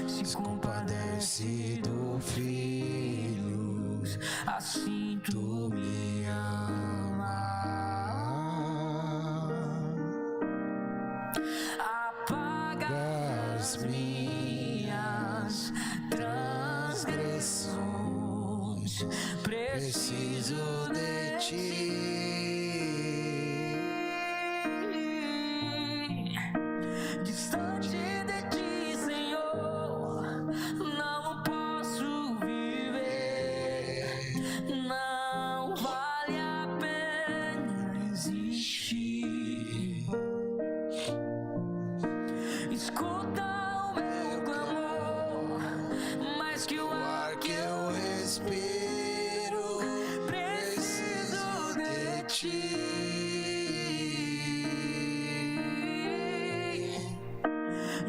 se compadece do filho, assim tu me amas. Apaga as minhas transgressões, preciso de ti. Distante de ti, Senhor, não posso viver. Não vale a pena existir. Escuta o meu clamor, mais que o ar que eu respiro, preciso de ti.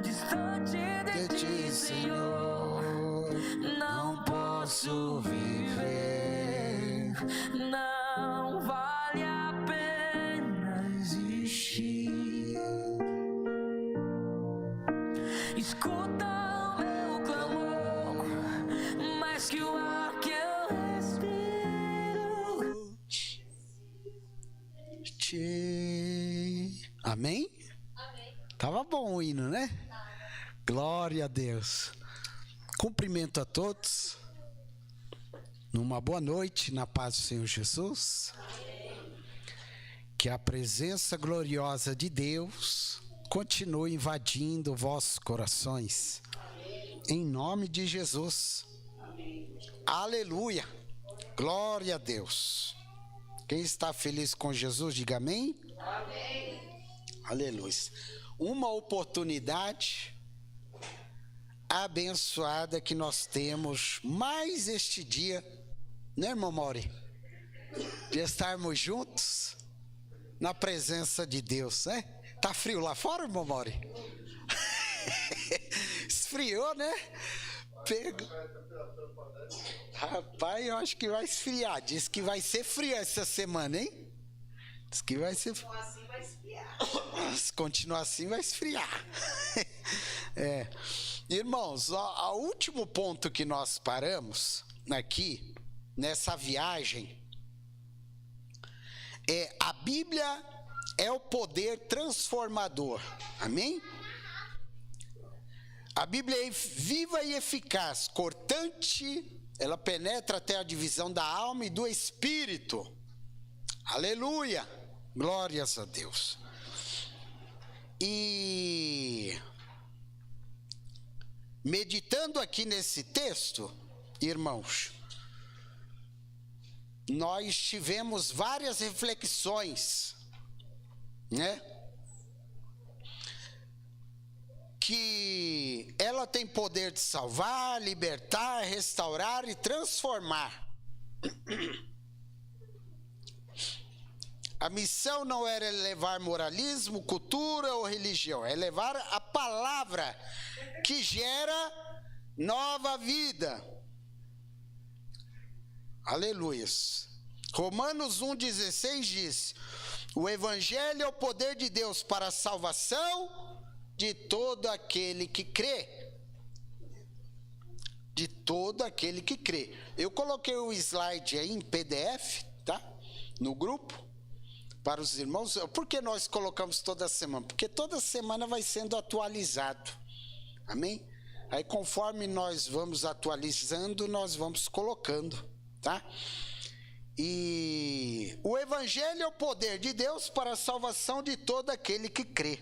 Distante de ti, Senhor, não posso viver. Não vale a pena existir. Escuta o meu clamor, mais que o ar que eu respiro. Amém? Amém. Tava bom o hino, né? Glória a Deus. Cumprimento a todos. Numa boa noite, na paz do Senhor Jesus. Que a presença gloriosa de Deus continue invadindo vossos corações. Em nome de Jesus. Aleluia. Glória a Deus. Quem está feliz com Jesus, diga amém. Amém. Aleluia. Uma oportunidade abençoada que nós temos mais este dia, né, irmão Mauri? De estarmos juntos na presença de Deus, né? Tá frio lá fora, irmão Mauri? Esfriou, né? Rapaz, eu acho que vai esfriar. Diz que vai ser frio essa semana, hein? Diz que vai ser frio. Assim vai esfriar. Se continuar assim, vai esfriar. É. Irmãos, o último ponto que nós paramos aqui, nessa viagem, é a Bíblia é o poder transformador. Amém? A Bíblia é viva e eficaz, cortante, ela penetra até a divisão da alma e do espírito. Aleluia! Glórias a Deus. E meditando aqui nesse texto, irmãos, nós tivemos várias reflexões, né? Que ela tem poder de salvar, libertar, restaurar e transformar. A missão não era levar moralismo, cultura ou religião, é levar a palavra que gera nova vida. Aleluias. Romanos 1,16 diz: o evangelho é o poder de Deus para a salvação de todo aquele que crê. De todo aquele que crê. Eu coloquei o slide aí em PDF, tá? No grupo. Para os irmãos, por que nós colocamos toda semana? Porque toda semana vai sendo atualizado, amém? Aí conforme nós vamos atualizando, nós vamos colocando, tá? E o evangelho é o poder de Deus para a salvação de todo aquele que crê.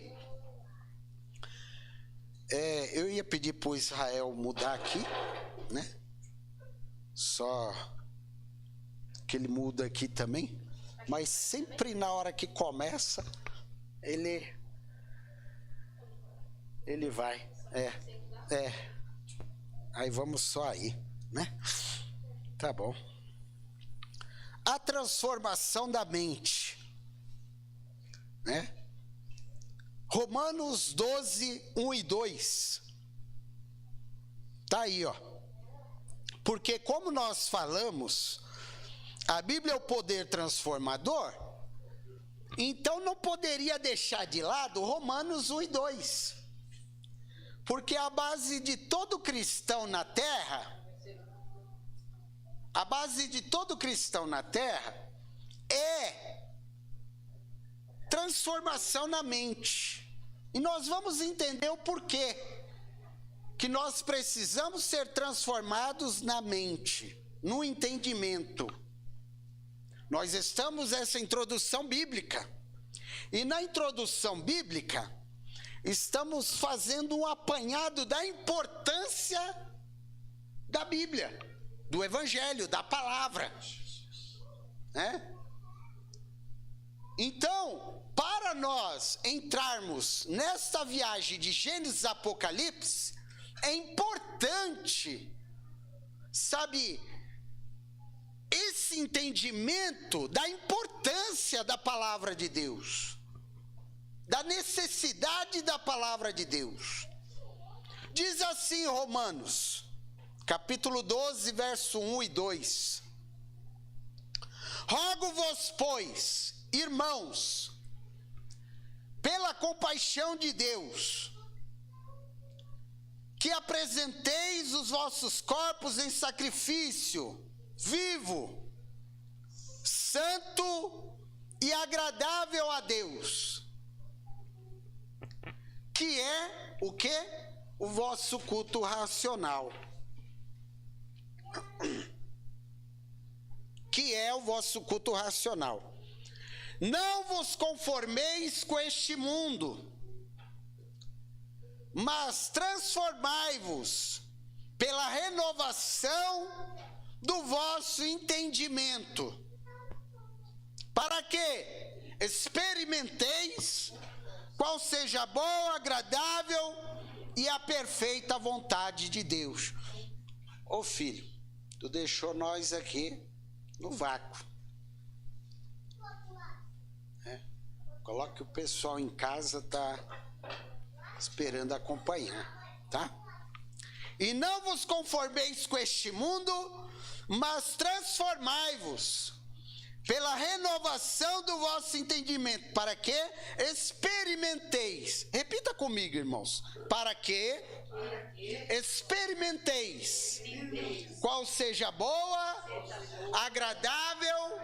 Eu ia pedir para o Israel mudar aqui, né? Só que ele muda aqui também. Mas sempre na hora que começa, ele vai. Aí vamos só aí, né? Tá bom. A transformação da mente, né? Romanos 12, 1 e 2. Tá aí, ó. Porque como nós falamos, a Bíblia é o poder transformador, então não poderia deixar de lado Romanos 1 e 2. Porque a base de todo cristão cristão na terra, a base de todo cristão na terra é transformação na mente. E nós vamos entender o porquê que nós precisamos ser transformados na mente, no entendimento. Nós estamos nessa introdução bíblica. E na introdução bíblica, estamos fazendo um apanhado da importância da Bíblia, do Evangelho, da palavra. Né? Então, para nós entrarmos nesta viagem de Gênesis e Apocalipse, é importante, sabe, esse entendimento da importância da palavra de Deus, da necessidade da palavra de Deus. Diz assim Romanos, capítulo 12, verso 1 e 2. Rogo-vos, pois, irmãos, pela compaixão de Deus, que apresenteis os vossos corpos em sacrifício vivo, santo e agradável a Deus, que é o quê? O vosso culto racional. Que é o vosso culto racional. Não vos conformeis com este mundo, mas transformai-vos pela renovação do vosso entendimento, para que experimenteis qual seja a boa, agradável e a perfeita vontade de Deus. Ô filho, tu deixou nós aqui no vácuo. Coloque o pessoal em casa, tá esperando acompanhar, tá? E não vos conformeis com este mundo, mas transformai-vos pela renovação do vosso entendimento, para que experimenteis. Repita comigo, irmãos. Para que experimenteis qual seja a boa, agradável,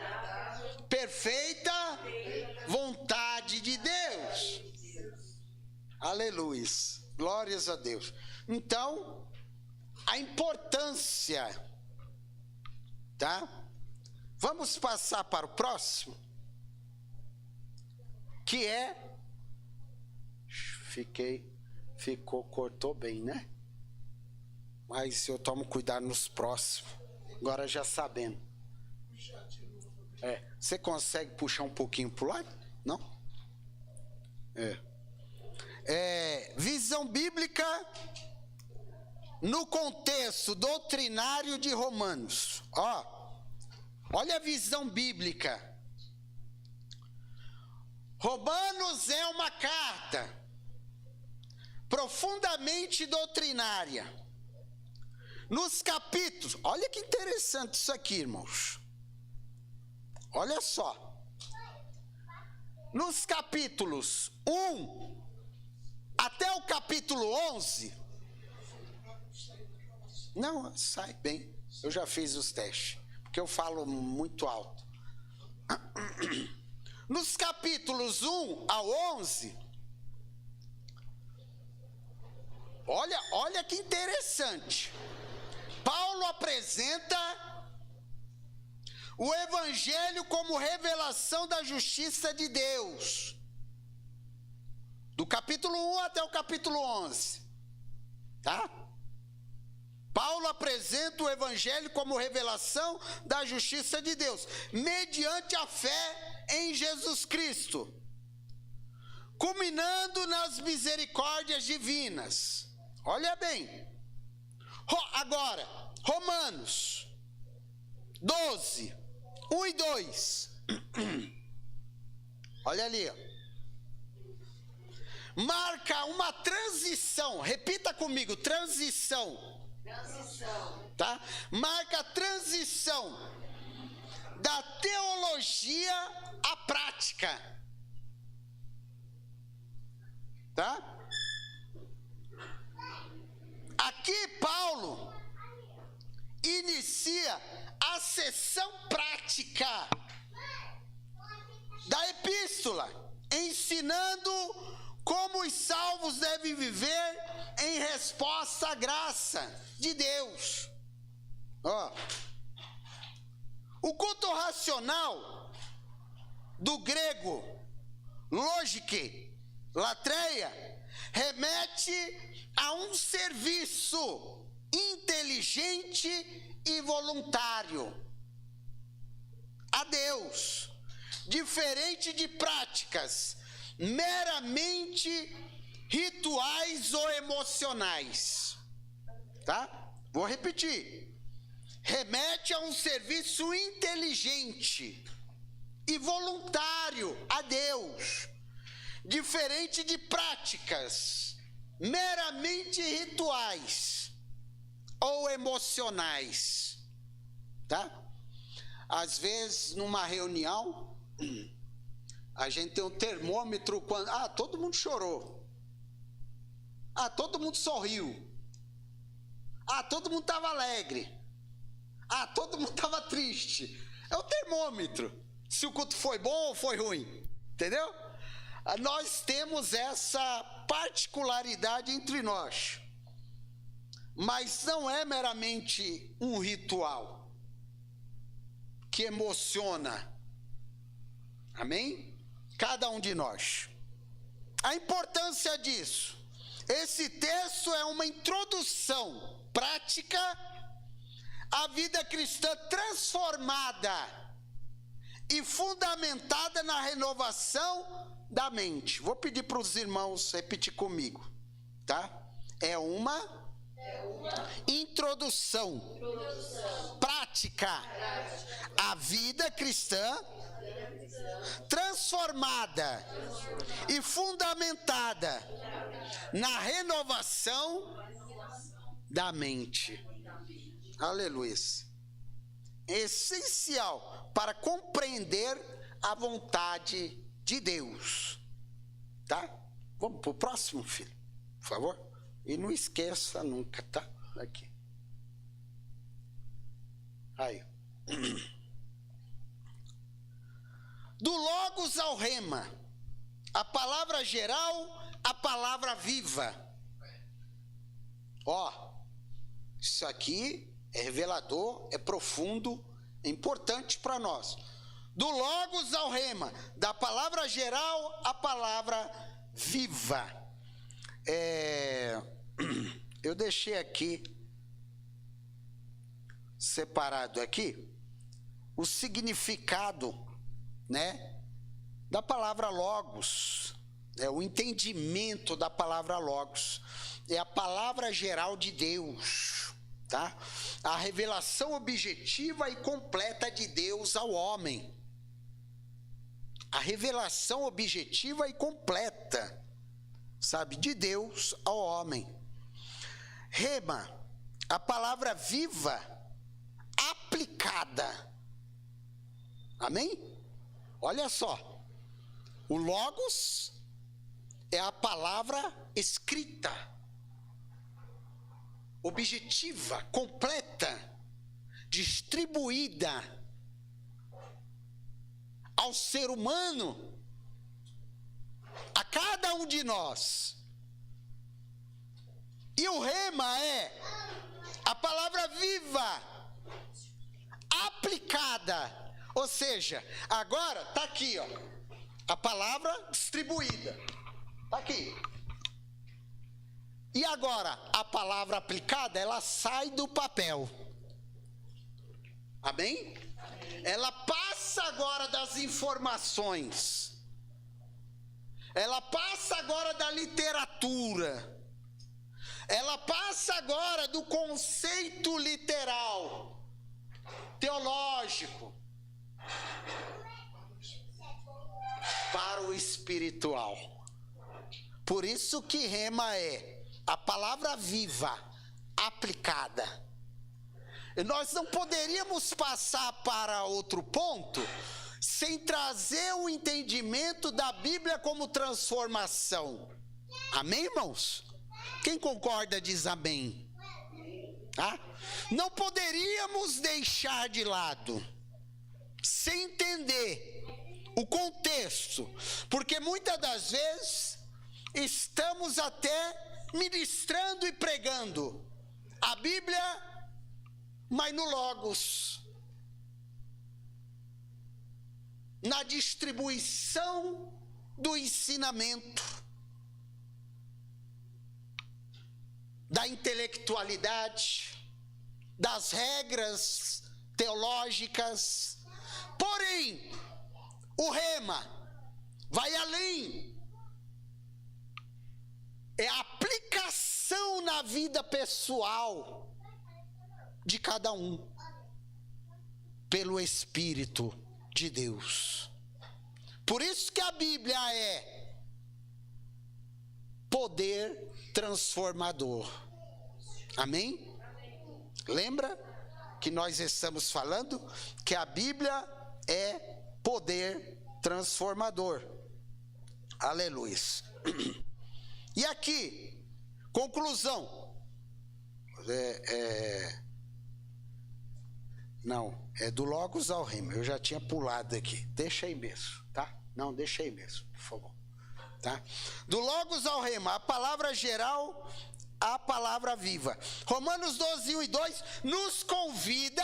perfeita vontade de Deus. Aleluia. Glórias a Deus. Então, a importância, tá? Vamos passar para o próximo, que é, cortou bem, né? Mas eu tomo cuidado nos próximos, agora já sabendo. Você consegue puxar um pouquinho para o lado? Não? Visão bíblica no contexto doutrinário de Romanos. Olha a visão bíblica. Romanos é uma carta profundamente doutrinária. Nos capítulos, olha que interessante isso aqui, irmãos. Olha só. Nos capítulos 1 até o capítulo 11. Não, sai bem. Eu já fiz os testes, porque eu falo muito alto. Nos capítulos 1 ao 11, olha que interessante. Paulo apresenta o Evangelho como revelação da justiça de Deus. Do capítulo 1 até o capítulo 11. Tá? Paulo apresenta o Evangelho como revelação da justiça de Deus, mediante a fé em Jesus Cristo, culminando nas misericórdias divinas. Olha bem. Agora, Romanos 12, 1 e 2. Olha ali, ó. Marca uma transição. Repita comigo, transição. Tá? Marca a transição da teologia à prática. Tá? Aqui Paulo Paulo inicia a seção prática da epístola, ensinando como os salvos devem viver em resposta à graça de Deus. O culto racional, do grego logike, latreia, remete a um serviço inteligente e voluntário a Deus, diferente de práticas meramente rituais ou emocionais, tá? Vou repetir. Remete a um serviço inteligente e voluntário a Deus, diferente de práticas meramente rituais ou emocionais, tá? Às vezes, numa reunião, a gente tem um termômetro quando... todo mundo chorou. Todo mundo sorriu. Todo mundo estava alegre. Todo mundo estava triste. É o termômetro. Se o culto foi bom ou foi ruim. Entendeu? Nós temos essa particularidade entre nós. Mas não é meramente um ritual que emociona. Amém? Cada um de nós. A importância disso. Esse texto é uma introdução prática à vida cristã transformada e fundamentada na renovação da mente. Vou pedir para os irmãos repetir comigo, tá? É uma introdução prática à vida cristã transformada e fundamentada na renovação da mente. Aleluia. Essencial para compreender a vontade de Deus. Tá? Vamos para o próximo, filho, por favor. E não esqueça nunca, tá? Aqui. Aí. Do logos ao rema, a palavra geral, a palavra viva. Isso aqui é revelador, é profundo, é importante para nós. Do logos ao rema, da palavra geral à palavra viva. Eu deixei aqui, separado aqui, o significado, né, da palavra logos, o entendimento da palavra logos. É a palavra geral de Deus, tá? A revelação objetiva e completa de Deus ao homem. A revelação objetiva e completa, sabe, de Deus ao homem. Rema, a palavra viva, aplicada. Amém? Olha só, o logos é a palavra escrita, objetiva, completa, distribuída ao ser humano, a cada um de nós. E o rema é a palavra viva, aplicada. Ou seja, agora está aqui, a palavra distribuída. Está aqui. E agora, a palavra aplicada, ela sai do papel. Amém? Ela passa agora das informações. Ela passa agora da literatura. Ela passa agora do conceito literal, teológico, para o espiritual. Por isso que rema é a palavra viva, aplicada. E nós não poderíamos passar para outro ponto sem trazer o entendimento da Bíblia como transformação. Amém, irmãos? Quem concorda diz amém. Tá? Não poderíamos deixar de lado, sem entender o contexto, porque muitas das vezes estamos até ministrando e pregando a Bíblia, mas no Logos, na distribuição do ensinamento, da intelectualidade, das regras teológicas. Porém, o rema vai além. É a aplicação na vida pessoal de cada um, pelo Espírito de Deus. Por isso que a Bíblia é poder transformador. Amém? Lembra que nós estamos falando que a Bíblia é poder transformador. Aleluia. E aqui, conclusão. Não, é do Logos ao Rema. Eu já tinha pulado aqui. Deixa aí mesmo, tá? Não, deixa aí mesmo, por favor. Tá? Do Logos ao Rema, a palavra geral, a palavra viva. Romanos 12, 1 e 2 nos convida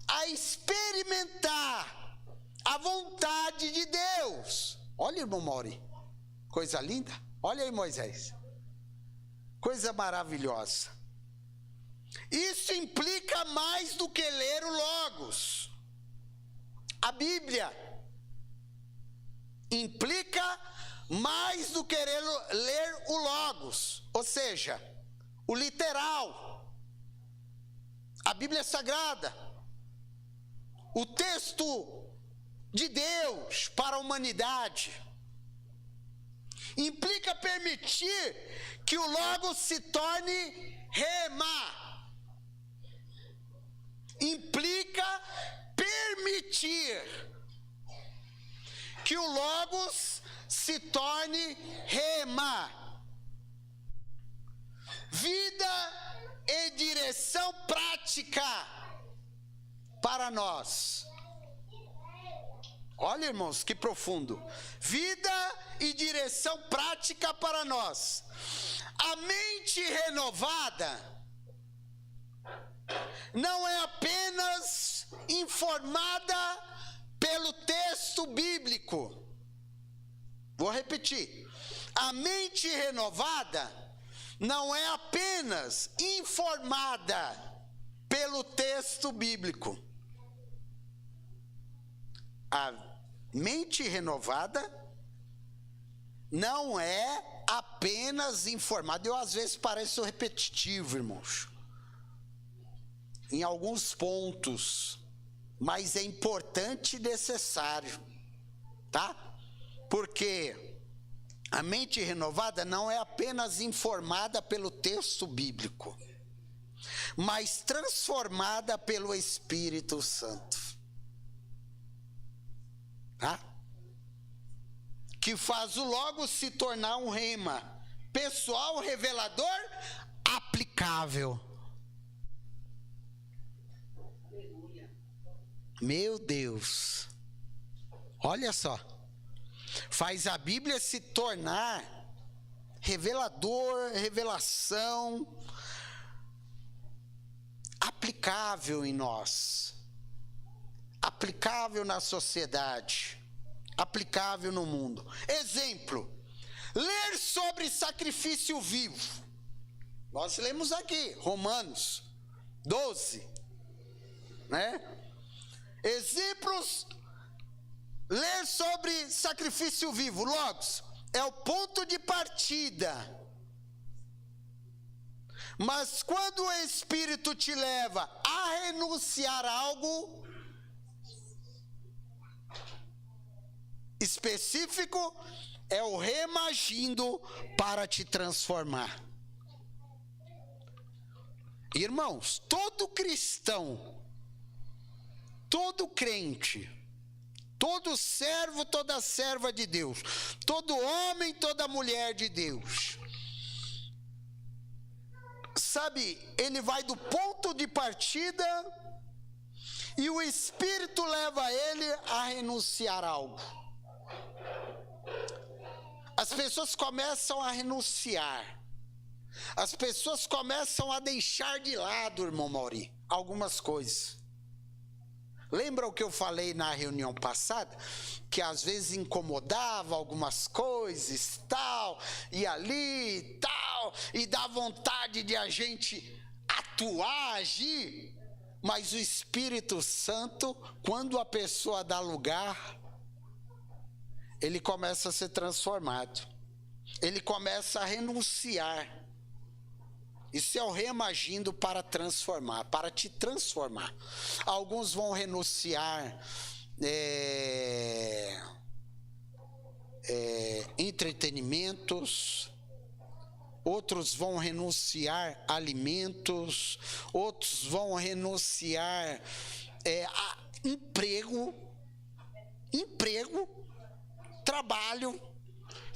a experimentar a vontade de Deus. Olha, irmão Mauri, coisa linda. Olha aí, Moisés, coisa maravilhosa. Isso implica mais do que ler o Logos. A Bíblia implica mais do que ler o Logos, ou seja, o literal, a Bíblia Sagrada, o texto de Deus para a humanidade. Implica permitir que o Logos se torne rema. Implica permitir que o Logos se torne rema. Vida e direção prática para nós. Olha, irmãos, que profundo. Vida e direção prática para nós. A mente renovada não é apenas informada pelo texto bíblico. Vou repetir. A mente renovada não é apenas informada pelo texto bíblico. A mente renovada não é apenas informada. Eu às vezes pareço repetitivo, irmãos, em alguns pontos, mas é importante e necessário, tá? Porque a mente renovada não é apenas informada pelo texto bíblico, mas transformada pelo Espírito Santo. Tá? Que faz o Logos se tornar um rema pessoal, revelador, aplicável. Meu Deus, olha só, faz a Bíblia se tornar revelador, revelação, aplicável em nós, aplicável na sociedade, aplicável no mundo. Exemplo, ler sobre sacrifício vivo. Nós lemos aqui, Romanos 12, né? Exemplos, ler sobre sacrifício vivo, Logos, é o ponto de partida. Mas quando o Espírito te leva a renunciar a algo específico, é o rema agindo para te transformar. Irmãos, todo cristão, todo crente, todo servo, toda serva de Deus, todo homem, toda mulher de Deus, sabe, ele vai do ponto de partida e o Espírito leva ele a renunciar a algo. As pessoas começam a renunciar. As pessoas começam a deixar de lado, irmão Mauri, algumas coisas. Lembra o que eu falei na reunião passada? Que às vezes incomodava algumas coisas, tal, e ali, tal, e dá vontade de a gente atuar, agir. Mas o Espírito Santo, quando a pessoa dá lugar, ele começa a ser transformado. Ele começa a renunciar. Isso é o rema agindo para transformar, para te transformar. Alguns vão renunciar entretenimentos, outros vão renunciar alimentos, outros vão renunciar a emprego, trabalho.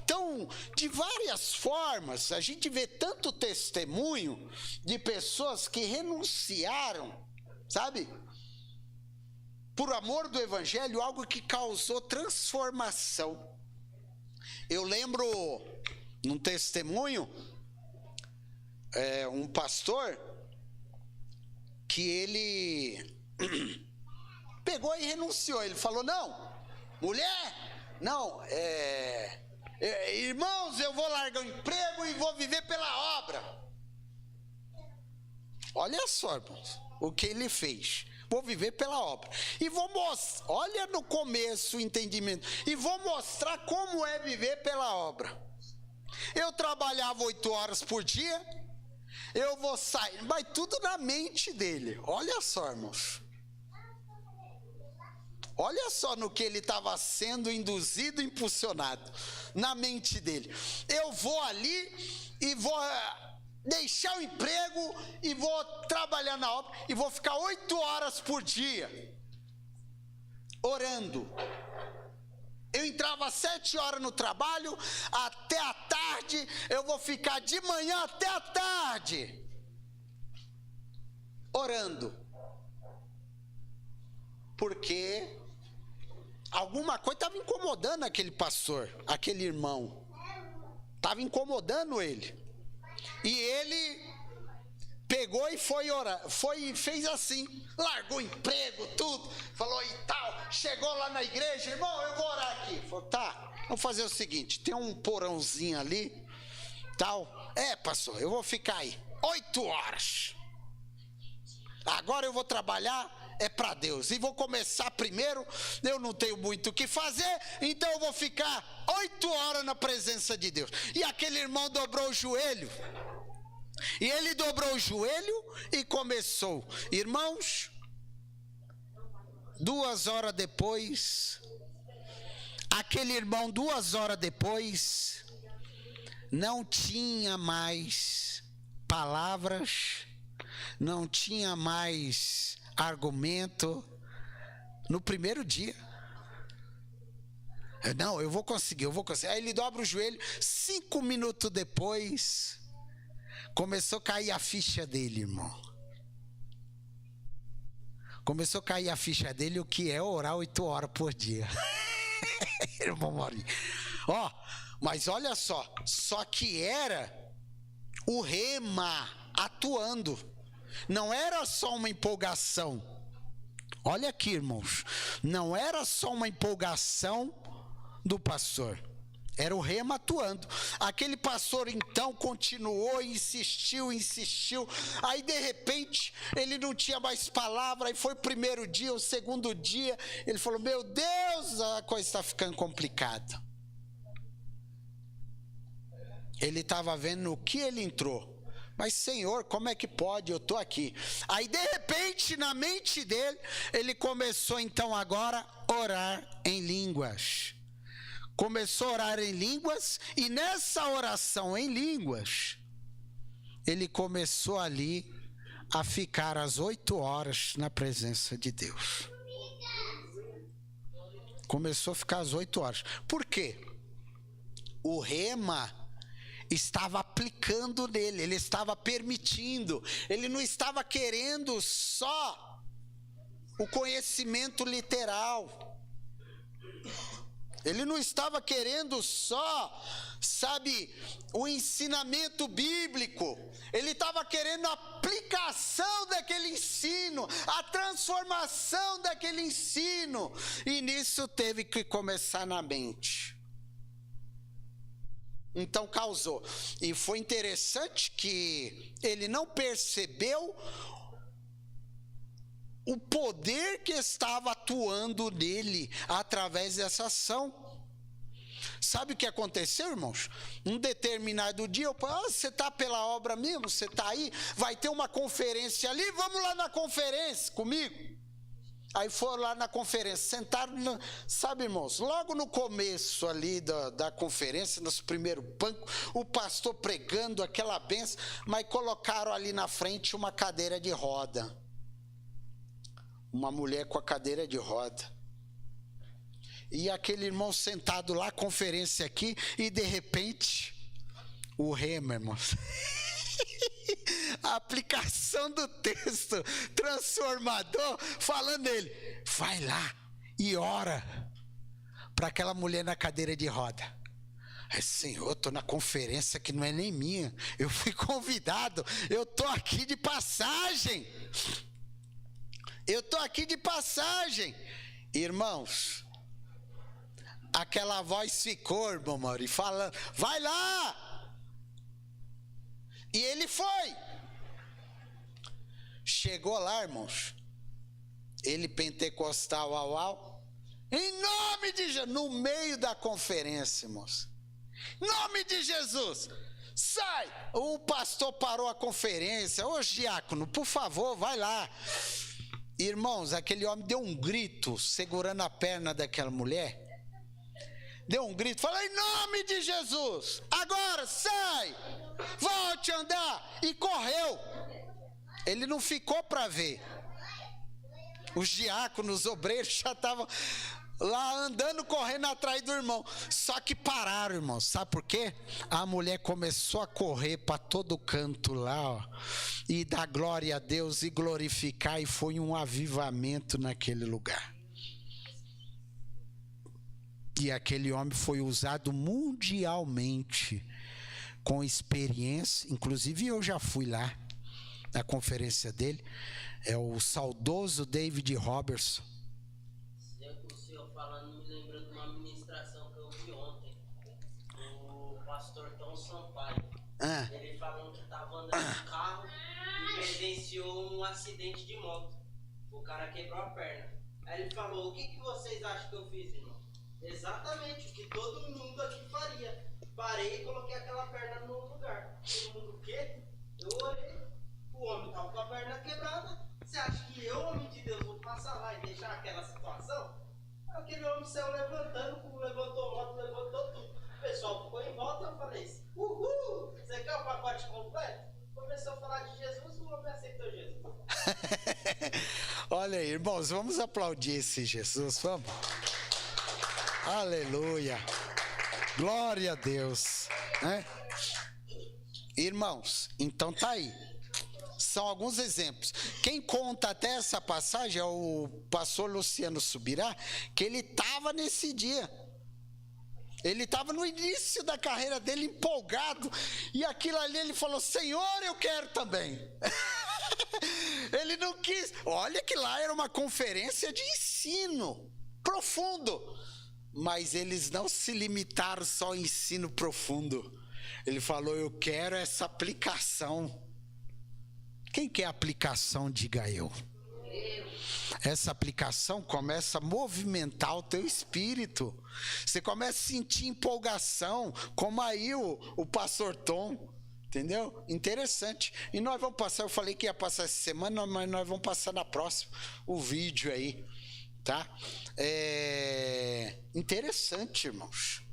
Então, de várias formas, a gente vê tanto testemunho de pessoas que renunciaram, sabe? Por amor do Evangelho, algo que causou transformação. Eu lembro, num testemunho, um pastor, que ele pegou e renunciou. Ele falou, não, mulher, não, irmãos, eu vou largar o emprego e vou viver pela obra. Olha só, irmãos, o que ele fez. Vou viver pela obra. E vou mostrar, olha no começo o entendimento. E vou mostrar como é viver pela obra. Eu trabalhava 8 horas por dia, eu vou sair, mas tudo na mente dele. Olha só, irmãos. Olha só no que ele estava sendo induzido, impulsionado, na mente dele. Eu vou ali e vou deixar o emprego e vou trabalhar na obra e vou ficar 8 horas por dia orando. Eu entrava às 7 horas no trabalho, até a tarde, eu vou ficar de manhã até a tarde orando. Porque alguma coisa estava incomodando aquele pastor, aquele irmão. Estava incomodando ele. E ele pegou e foi orar, foi e fez assim, largou o emprego, tudo, falou e tal, chegou lá na igreja, irmão, eu vou orar aqui. Falou, tá, vamos fazer o seguinte, tem um porãozinho ali, tal. Pastor, eu vou ficar aí 8 horas. Agora eu vou trabalhar para Deus. E vou começar primeiro, eu não tenho muito o que fazer, então eu vou ficar 8 horas na presença de Deus. E aquele irmão dobrou o joelho. E ele dobrou o joelho e começou. Irmãos, 2 horas depois, aquele irmão 2 horas depois, não tinha mais palavras, não tinha mais argumento. No primeiro dia, não, eu vou conseguir. Aí ele dobra o joelho, 5 minutos depois, começou a cair a ficha dele, irmão. Começou a cair a ficha dele, o que é orar 8 horas por dia. Irmão Maurinho. Mas olha só que era o rema atuando. Não era só uma empolgação. Olha aqui, irmãos. Não era só uma empolgação do pastor. Era o rema atuando. Aquele pastor então continuou, insistiu. Aí de repente ele não tinha mais palavra. Aí foi o primeiro dia, o segundo dia. Ele falou, meu Deus, a coisa está ficando complicada. Ele estava vendo no que ele entrou. Mas Senhor, como é que pode? Eu estou aqui. Aí de repente na mente dele, ele começou então agora a orar em línguas. Começou a orar em línguas, e nessa oração em línguas, ele começou ali a ficar às 8 horas na presença de Deus. Começou a ficar às 8 horas. Por quê? O rema, estava aplicando nele, ele estava permitindo, ele não estava querendo só o conhecimento literal, ele não estava querendo só, sabe, o ensinamento bíblico, ele estava querendo a aplicação daquele ensino, a transformação daquele ensino, e nisso teve que começar na mente. Então causou, e foi interessante que ele não percebeu o poder que estava atuando nele através dessa ação. Sabe o que aconteceu, irmãos? Um determinado dia, eu falei, você está pela obra mesmo? Você está aí? Vai ter uma conferência ali? Vamos lá na conferência comigo? Aí foram lá na conferência, sentaram, sabe, irmãos, logo no começo ali da conferência, nos primeiros bancos, o pastor pregando aquela bênção, mas colocaram ali na frente uma cadeira de roda. Uma mulher com a cadeira de roda. E aquele irmão sentado lá, conferência aqui, e de repente, o rema, irmãos. A aplicação do texto transformador, falando ele, vai lá e ora para aquela mulher na cadeira de roda. Aí, Senhor, eu estou na conferência que não é nem minha, eu fui convidado, eu estou aqui de passagem. Eu estou aqui de passagem. Irmãos, aquela voz ficou, irmão Mauri, falando, vai lá. E ele foi. Chegou lá, irmãos, ele pentecostal, em nome de Jesus, no meio da conferência, irmãos, em nome de Jesus, sai. O pastor parou a conferência, ô diácono, por favor, vai lá. Irmãos, aquele homem deu um grito, segurando a perna daquela mulher, deu um grito, falou, em nome de Jesus, agora sai, volte a andar, e correu. Ele não ficou para ver. Os diáconos, os obreiros já estavam lá andando, correndo atrás do irmão. Só que pararam, irmão. Sabe por quê? A mulher começou a correr para todo canto lá, ó, e dar glória a Deus e glorificar, e foi um avivamento naquele lugar. E aquele homem foi usado mundialmente, com experiência. Inclusive eu já fui lá na conferência dele, é o saudoso David Robertson. O senhor falando me lembrou de uma ministração que eu vi ontem, o pastor Tom Sampaio. Ele falando que estava andando de carro e presenciou um acidente de moto. O cara quebrou a perna. Aí ele falou, o que vocês acham que eu fiz, irmão? Exatamente o que todo mundo aqui faria. Parei e coloquei aquela perna no lugar. Todo mundo, o quê? Eu olhei. O homem estava com a perna quebrada. Você acha que eu, homem de Deus, vou passar lá e deixar aquela situação? Aquele homem saiu levantando, levantou moto, levantou tudo. O pessoal ficou em volta, eu falei, uhul, você quer o pacote completo? Começou a falar de Jesus, o homem aceitou Jesus. Olha aí, irmãos, vamos aplaudir esse Jesus, vamos? Aleluia, glória a Deus, né? Irmãos, então tá aí. São alguns exemplos. Quem conta até essa passagem é o pastor Luciano Subirá, que ele estava nesse dia. Ele estava no início da carreira dele, empolgado, e aquilo ali ele falou, Senhor, eu quero também. Ele não quis. Olha que lá era uma conferência de ensino profundo, mas eles não se limitaram só ao ensino profundo. Ele falou, eu quero essa aplicação. Quem quer aplicação, diga eu. Essa aplicação começa a movimentar o teu espírito. Você começa a sentir empolgação, como aí o pastor Tom, entendeu? Interessante. E nós vamos passar, eu falei que ia passar essa semana, mas nós vamos passar na próxima, o vídeo aí, tá? Interessante, irmãos.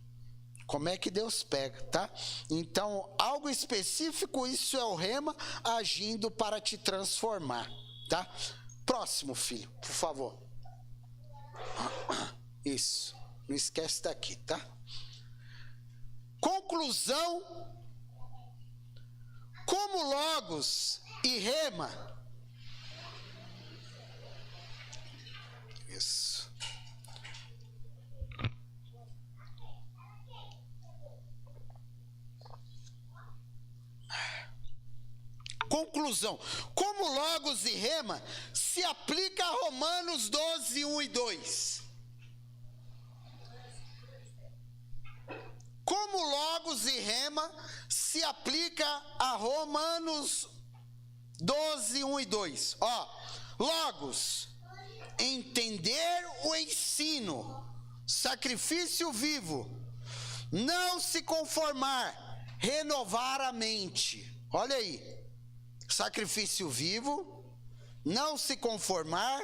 Como é que Deus pega, tá? Então, algo específico, isso é o rema agindo para te transformar, tá? Próximo, filho, por favor. Isso, não esquece daqui, tá? Conclusão Como logos e rema. Isso. Conclusão. Como logos e rema se aplica a Romanos 12, 1 e 2. Como logos e rema se aplica a Romanos 12, 1 e 2. Logos, entender o ensino, sacrifício vivo, não se conformar, renovar a mente. Olha aí. Sacrifício vivo, não se conformar,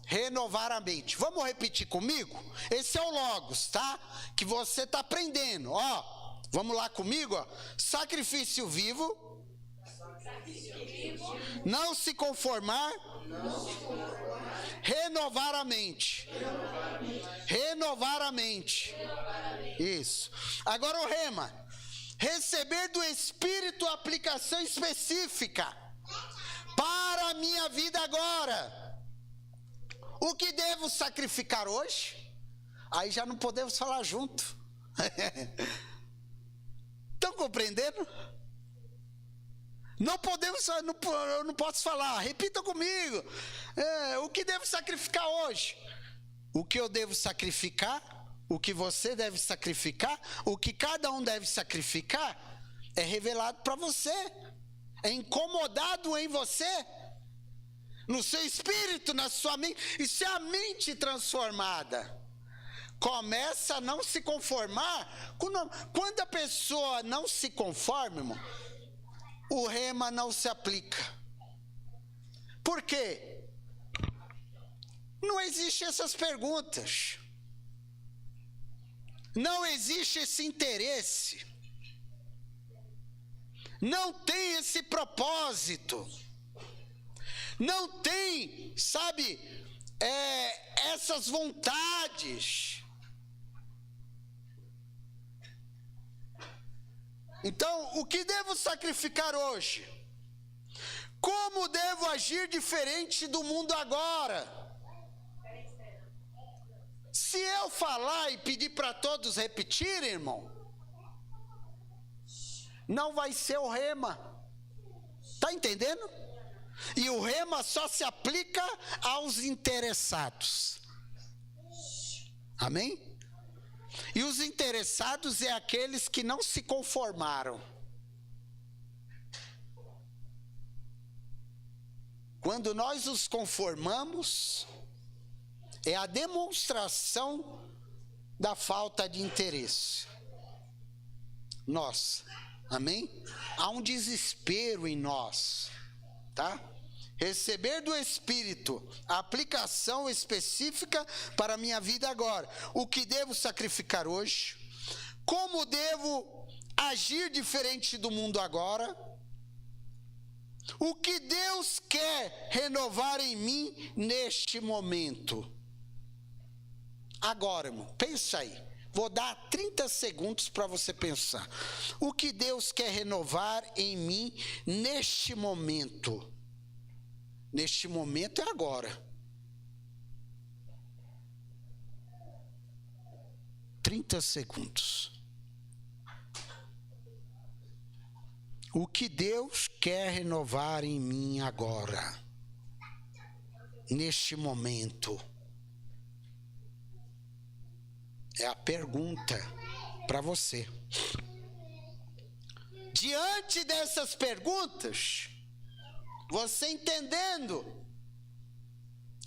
renovar a mente. Vamos repetir comigo? Esse é o logos, tá? Que você está aprendendo. Vamos lá comigo, Sacrifício vivo, não se conformar, renovar a mente. Renovar a mente. Isso. Agora o rema. Receber do Espírito aplicação específica para a minha vida agora. O que devo sacrificar hoje? Aí já não podemos falar junto. Estão compreendendo? Não podemos, eu não posso falar. Repita comigo. O que devo sacrificar hoje? O que eu devo sacrificar? O que você deve sacrificar, o que cada um deve sacrificar, é revelado para você, é incomodado em você, no seu espírito, na sua mente. Isso é a mente transformada. Começa a não se conformar. Quando a pessoa não se conforma, irmão, o rema não se aplica. Por quê? Não existem essas perguntas. Não existe esse interesse, não tem esse propósito, não tem, essas vontades. Então, o que devo sacrificar hoje? Como devo agir diferente do mundo agora? Se eu falar e pedir para todos repetirem, irmão, não vai ser o rema. Está entendendo? E o rema só se aplica aos interessados. Amém? E os interessados é aqueles que não se conformaram. Quando nós nos conformamos, é a demonstração da falta de interesse. Nós, amém? Há um desespero em nós, tá? Receber do Espírito a aplicação específica para a minha vida agora. O que devo sacrificar hoje? Como devo agir diferente do mundo agora? O que Deus quer renovar em mim neste momento? Agora, irmão, pensa aí. Vou dar 30 segundos para você pensar. O que Deus quer renovar em mim neste momento? Neste momento é agora. 30 segundos. O que Deus quer renovar em mim agora? Neste momento. É a pergunta para você. Diante dessas perguntas, você entendendo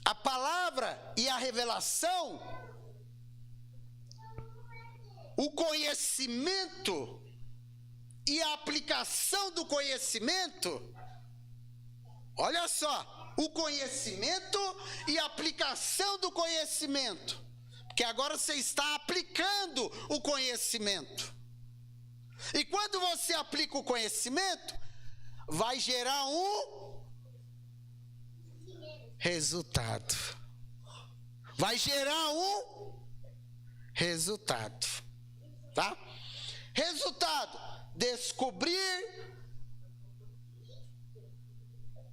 a palavra e a revelação, o conhecimento e a aplicação do conhecimento, olha só, o conhecimento e a aplicação do conhecimento. Porque agora você está aplicando o conhecimento. E quando você aplica o conhecimento, vai gerar um resultado. Vai gerar um resultado. Tá? Resultado: descobrir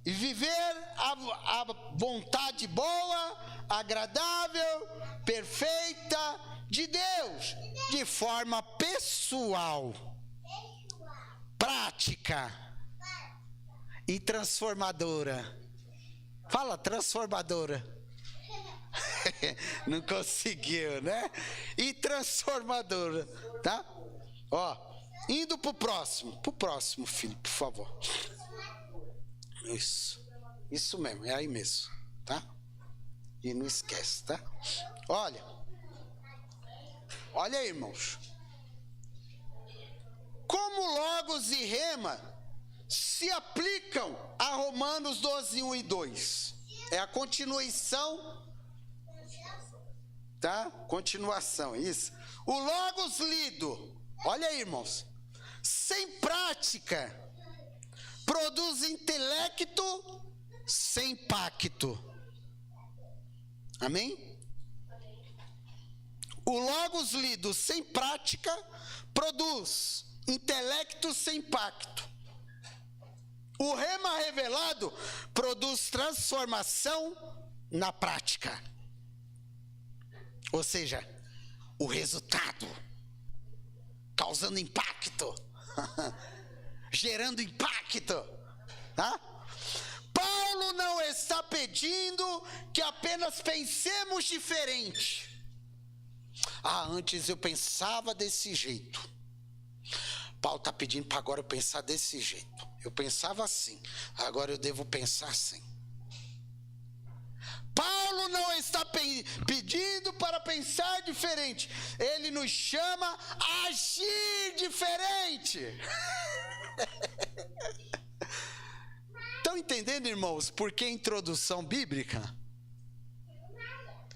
e viver a vontade boa, agradável, perfeita de Deus, de forma pessoal, prática e transformadora. Fala, transformadora. Não conseguiu, né? E transformadora, tá? Ó, indo pro próximo, filho, por favor. Isso mesmo, é aí mesmo, tá? E não esquece, tá? Olha aí, irmãos. Como Logos e Rema se aplicam a Romanos 12, 1 e 2. É a continuação, tá? Continuação, isso. O Logos lido, olha aí, irmãos, sem prática, produz intelecto sem pacto. Amém? O Logos lido sem prática produz intelecto sem pacto. O Rema revelado produz transformação na prática. Ou seja, o resultado, causando impacto, gerando impacto, tá? Paulo não está pedindo que apenas pensemos diferente. Antes eu pensava desse jeito. Paulo está pedindo para agora eu pensar desse jeito. Eu pensava assim, agora eu devo pensar assim. Paulo não está pedindo para pensar diferente. Ele nos chama a agir diferente. Estão entendendo, irmãos, por que introdução bíblica?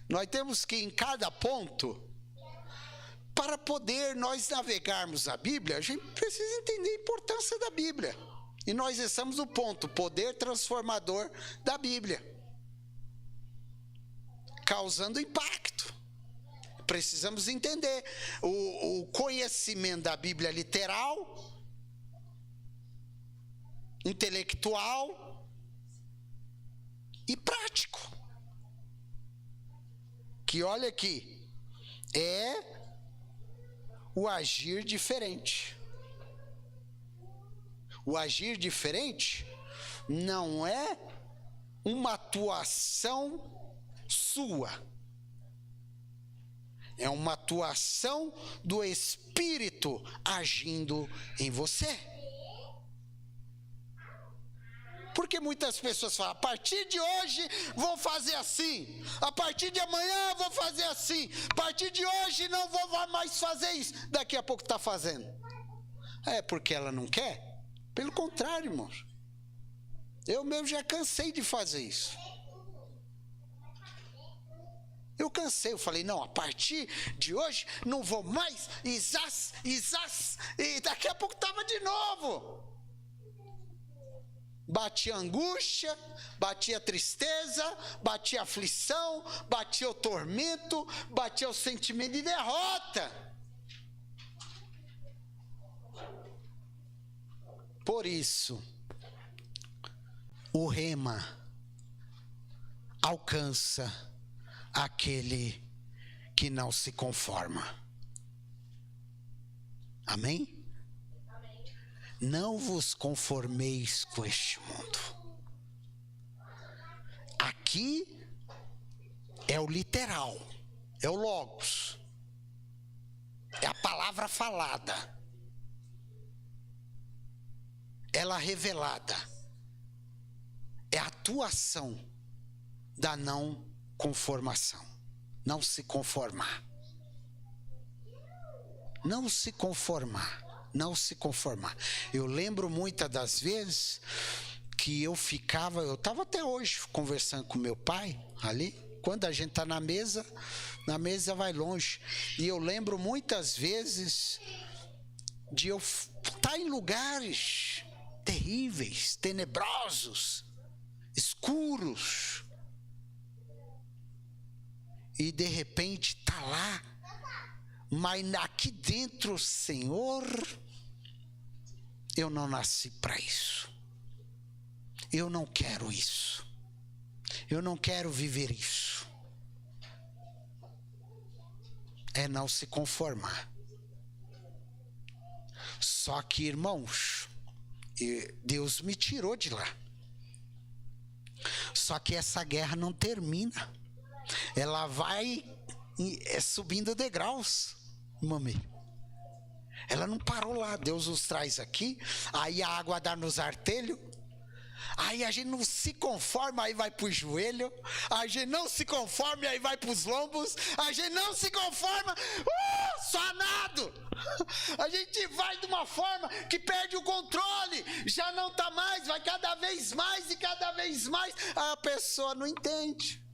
Nós temos que, em cada ponto, para poder nós navegarmos a Bíblia, a gente precisa entender a importância da Bíblia. E nós estamos no ponto, poder transformador da Bíblia, causando impacto. Precisamos entender o conhecimento da Bíblia literal, intelectual e prático. Que olha aqui, é o agir diferente. O agir diferente não é uma atuação sua. É uma atuação do Espírito agindo em você. Porque muitas pessoas falam, a partir de hoje vou fazer assim, a partir de amanhã vou fazer assim, a partir de hoje não vou mais fazer isso. Daqui a pouco está fazendo. É porque ela não quer? Pelo contrário, irmãos. Eu mesmo já cansei de fazer isso. Eu cansei, eu falei, não, a partir de hoje não vou mais, e daqui a pouco estava de novo. Batia angústia, batia tristeza, batia aflição, batia o tormento, batia o sentimento de derrota. Por isso, o Rema alcança aquele que não se conforma. Amém? Não vos conformeis com este mundo. Aqui é o literal, é o logos, é a palavra falada, ela revelada, é a atuação da não conformação. Não se conformar. Não se conformar. Não se conformar. Eu lembro muitas das vezes que eu estava até hoje conversando com meu pai ali, quando a gente está na mesa vai longe, e eu lembro muitas vezes de eu estar em lugares terríveis, tenebrosos, escuros, e de repente está lá, mas aqui dentro, Senhor, eu não nasci para isso. eu não quero isso. Eu não quero viver isso. É não se conformar. Só que, irmãos, Deus me tirou de lá. Só que essa guerra não termina. Ela vai subindo degraus, mami. Ela não parou lá. Deus nos traz aqui, aí a água dá nos artelhos, aí a gente não se conforma, aí vai pro joelho, a gente não se conforma, aí vai pros lombos, a gente não se conforma, só nado. A gente vai de uma forma que perde o controle, já não tá mais, vai cada vez mais e cada vez mais. A pessoa não entende.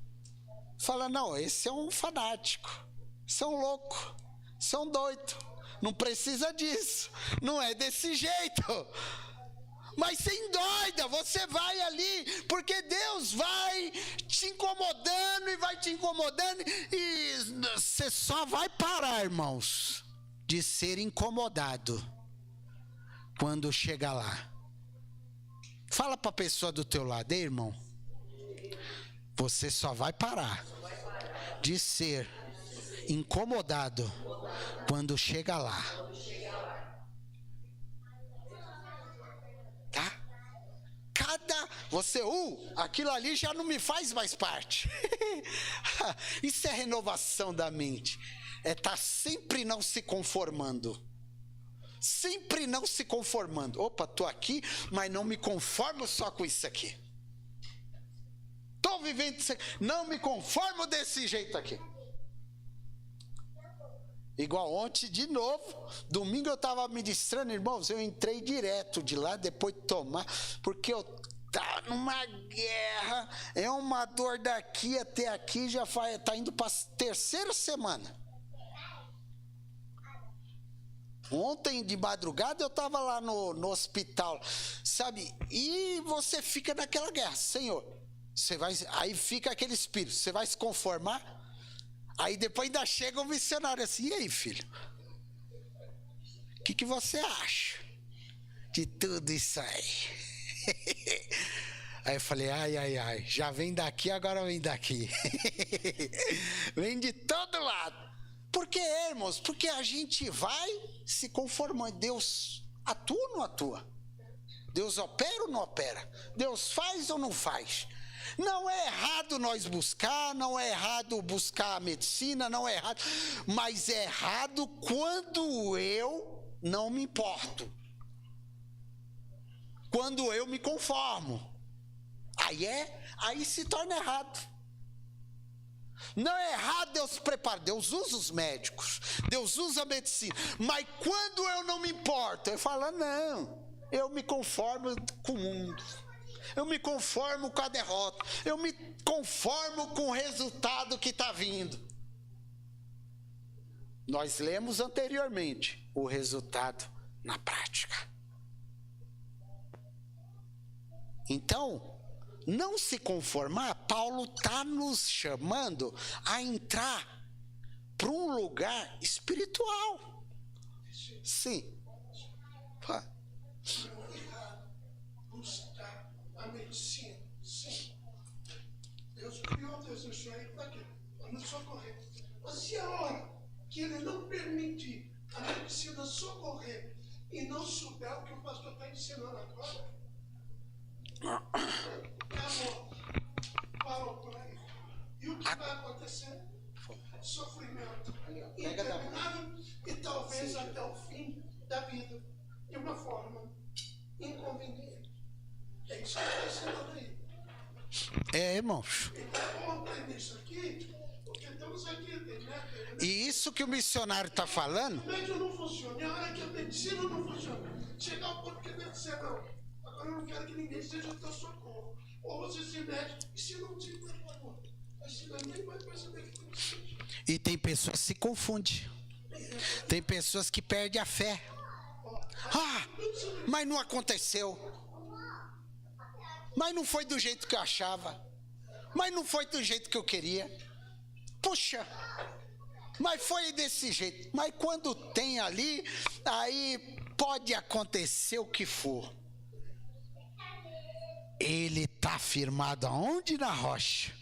Fala, não, esse é um fanático, esse é um louco, esse é um doido, não precisa disso, não é desse jeito. Mas você endoida, você vai ali, porque Deus vai te incomodando e vai te incomodando, e você só vai parar, irmãos, de ser incomodado quando chegar lá. Fala para a pessoa do teu lado, ei, irmão, você só vai parar de ser incomodado quando chega lá. Tá? Aquilo ali já não me faz mais parte. Isso é renovação da mente. É estar sempre não se conformando. Sempre não se conformando. Opa, estou aqui, mas não me conformo só com isso aqui. Estou vivendo isso aqui, não me conformo desse jeito aqui. Igual ontem, de novo, domingo eu estava ministrando, irmãos, eu entrei direto de lá, depois de tomar, porque eu estava numa guerra, é uma dor daqui até aqui, já está indo para a terceira semana. Ontem de madrugada eu estava lá no hospital, sabe, e você fica naquela guerra, Senhor, você vai, aí fica aquele espírito, você vai se conformar? Aí depois ainda chega um missionário assim, e aí, filho? O que você acha de tudo isso aí? Aí eu falei, ai, já vem daqui, agora vem daqui. Vem de todo lado. Por que, irmãos? Porque a gente vai se conformando. Deus atua ou não atua? Deus opera ou não opera? Deus faz ou não faz? Não é errado nós buscar, não é errado buscar a medicina, não é errado, mas é errado quando eu não me importo, quando eu me conformo, aí se torna errado. Não é errado Deus preparar, Deus usa os médicos, Deus usa a medicina, mas quando eu não me importo, eu falo, não, eu me conformo com o mundo. Eu me conformo com a derrota. Eu me conformo com o resultado que está vindo. Nós lemos anteriormente o resultado na prática. Então, não se conformar, Paulo está nos chamando a entrar para um lugar espiritual. Sim. A medicina, sim. Deus criou Deus deixou aí para quê? Para nos socorrer. Mas se a hora que ele não permitir a medicina socorrer e não souber o que o pastor está ensinando agora, acabou. Parou por aí. E o que vai acontecer? Sofrimento interminável e talvez até o fim da vida, de uma forma inconveniente. É isso que está ensinando aí. Irmãos. Então vamos aprender isso aqui, porque estamos aqui, né? E isso que o missionário está falando. O médico não funciona, e a hora que a medicina não funciona, chegar ao ponto que deve ser, não. Agora eu não quero que ninguém seja o teu socorro. Ou você se mete, e se não te preparou, assim ninguém vai perceber que tem que. E tem pessoas que se confundem. Tem pessoas que perdem a fé. Mas não aconteceu. Mas não foi do jeito que eu achava. Mas não foi do jeito que eu queria. Puxa, mas foi desse jeito. Mas quando tem ali, aí pode acontecer o que for. ele está firmado aonde? Na rocha.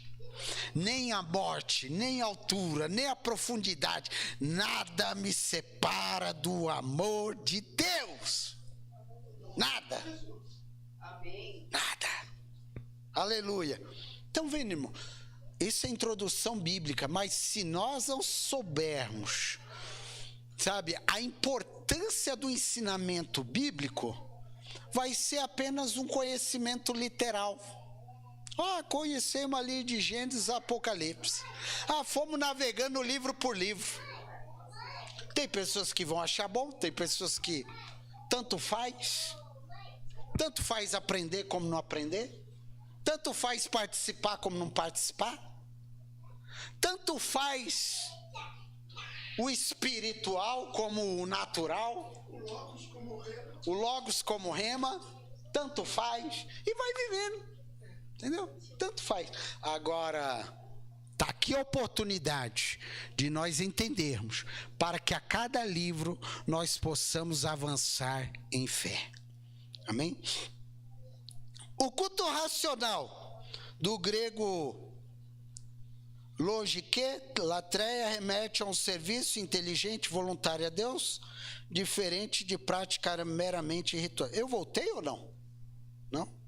Nem a morte, nem a altura, nem a profundidade, nada me separa do amor de Deus. Nada. Amém. Nada. Aleluia. Então, vendo, irmão, isso é introdução bíblica, mas se nós não soubermos, sabe, a importância do ensinamento bíblico, vai ser apenas um conhecimento literal. Conhecemos ali de Gênesis a Apocalipse. Fomos navegando livro por livro. Tem pessoas que vão achar bom, tem pessoas que tanto faz aprender como não aprender, tanto faz participar como não participar, tanto faz o espiritual como o natural, o logos como rema, tanto faz, e vai vivendo, entendeu? Tanto faz. Agora, está aqui a oportunidade de nós entendermos, para que a cada livro nós possamos avançar em fé. Amém? O culto racional, do grego logike, latreia, remete a um serviço inteligente, voluntário a Deus, diferente de praticar meramente rituais. Eu voltei ou não? Não?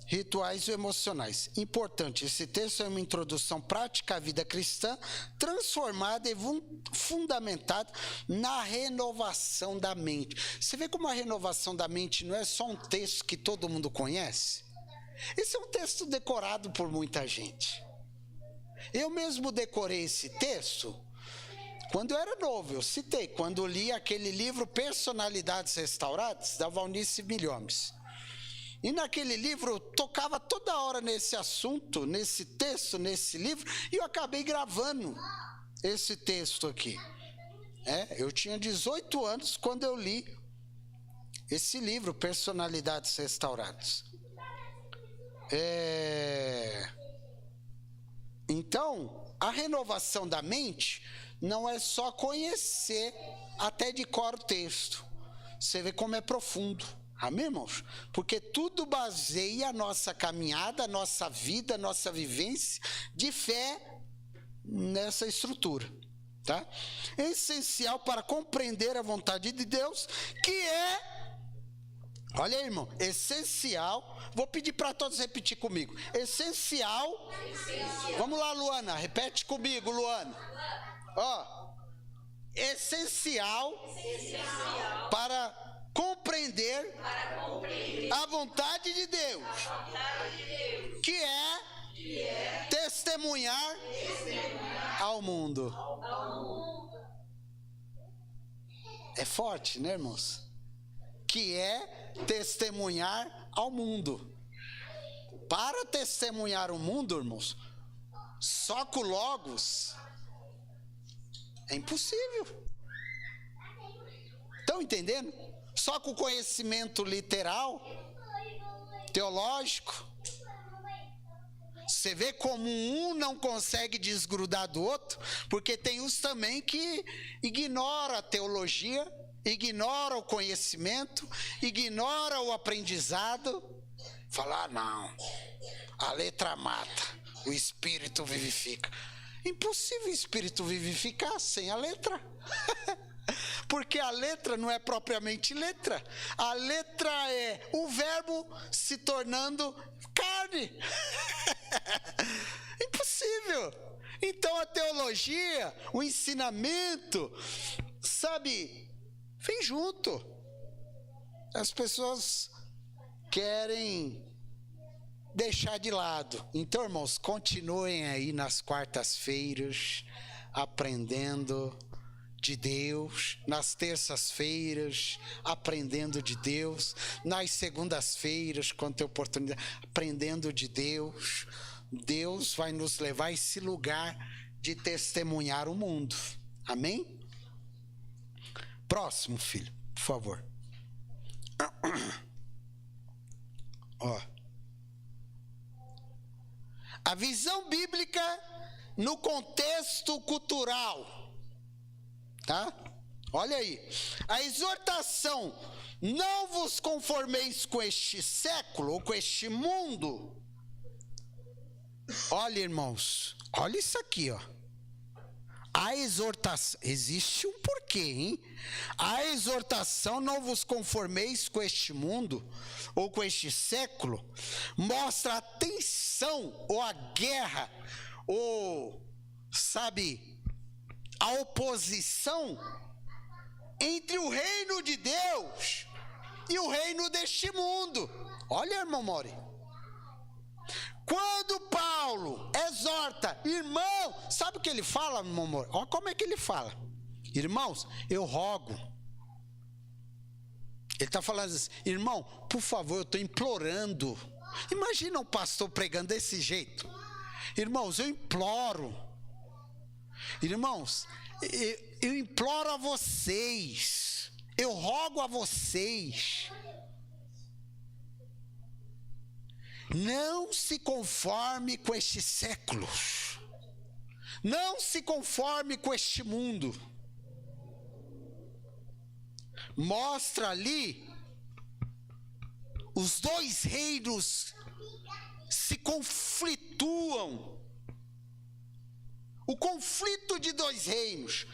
Rituais emocionais. Importante, esse texto é uma introdução prática à vida cristã, transformada e fundamentada na renovação da mente. Você vê como a renovação da mente não é só um texto que todo mundo conhece? Esse é um texto decorado por muita gente. Eu mesmo decorei esse texto quando eu era novo, eu citei, quando li aquele livro Personalidades Restauradas, da Valnice Milhomes. E naquele livro eu tocava toda hora nesse assunto, nesse texto, nesse livro, e eu acabei gravando esse texto aqui. Eu tinha 18 anos quando eu li esse livro, Personalidades Restauradas. Então, a renovação da mente não é só conhecer até de cor o texto. Você vê como é profundo. Amém, irmãos? Porque tudo baseia a nossa caminhada, a nossa vida, a nossa vivência de fé nessa estrutura, tá? É essencial para compreender a vontade de Deus, que é, olha aí, irmão, essencial, vou pedir para todos repetir comigo, essencial. Vamos lá, Luana, repete comigo, Luana. Essencial para compreender a vontade de Deus, que é testemunhar ao mundo. É forte, né, irmãos? Que é testemunhar ao mundo. Para testemunhar o mundo, irmãos, só com logos é impossível. Estão entendendo? Só com conhecimento literal, teológico. Você vê como um não consegue desgrudar do outro, porque tem uns também que ignora a teologia, ignora o conhecimento, ignora o aprendizado. Fala, não, a letra mata, o espírito vivifica. Impossível o espírito vivificar sem a letra. Porque a letra não é propriamente letra. A letra é o verbo se tornando carne. Impossível. Então a teologia, o ensinamento, sabe, vem junto. As pessoas querem deixar de lado. Então, irmãos, continuem aí nas quartas-feiras aprendendo de Deus, nas terças-feiras aprendendo de Deus, nas segundas-feiras, quando tem oportunidade, aprendendo de Deus. Deus vai nos levar a esse lugar de testemunhar o mundo. Amém? Próximo, filho, por favor. A visão bíblica no contexto cultural. Tá? Olha aí. A exortação, não vos conformeis com este século, ou com este mundo. Olha, irmãos, olha isso aqui, ó. A exortação, existe um porquê, hein? A exortação, não vos conformeis com este mundo, ou com este século, mostra a tensão, ou a guerra, ou, sabe, a oposição entre o reino de Deus e o reino deste mundo. Olha, irmão Mori. Quando Paulo exorta, irmão, sabe o que ele fala, irmão Mori? Olha como é que ele fala. Irmãos, eu rogo. Ele está falando assim, irmão, por favor, eu estou implorando. Imagina um pastor pregando desse jeito. Irmãos, eu imploro. Irmãos, eu imploro a vocês. Eu rogo a vocês. Não se conforme com este século. Não se conforme com este mundo. Mostra ali os dois reinos se conflituam. O conflito de dois reinos.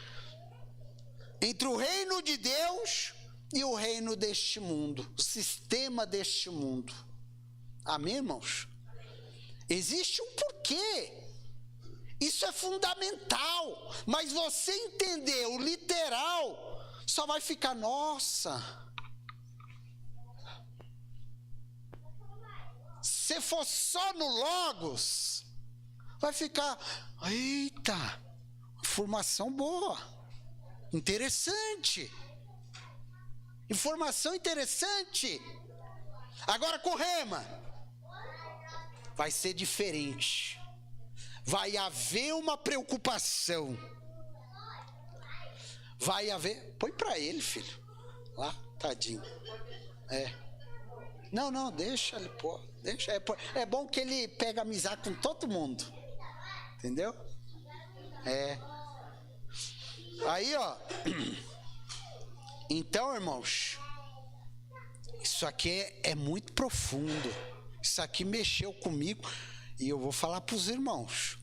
Entre o reino de Deus e o reino deste mundo. O sistema deste mundo. Amém, irmãos? Existe um porquê. Isso é fundamental. Mas você entender o literal, só vai ficar, nossa. Se for só no Logos, vai ficar, eita, informação boa, interessante. Informação interessante. Agora com Rema, vai ser diferente. Vai haver uma preocupação. Vai haver... Põe para ele, filho. Lá, tadinho. Não, deixa ele pôr. Deixa. É bom que ele pega amizade com todo mundo. Entendeu? Aí, ó. Então, irmãos, isso aqui é muito profundo. Isso aqui mexeu comigo. E eu vou falar para os irmãos.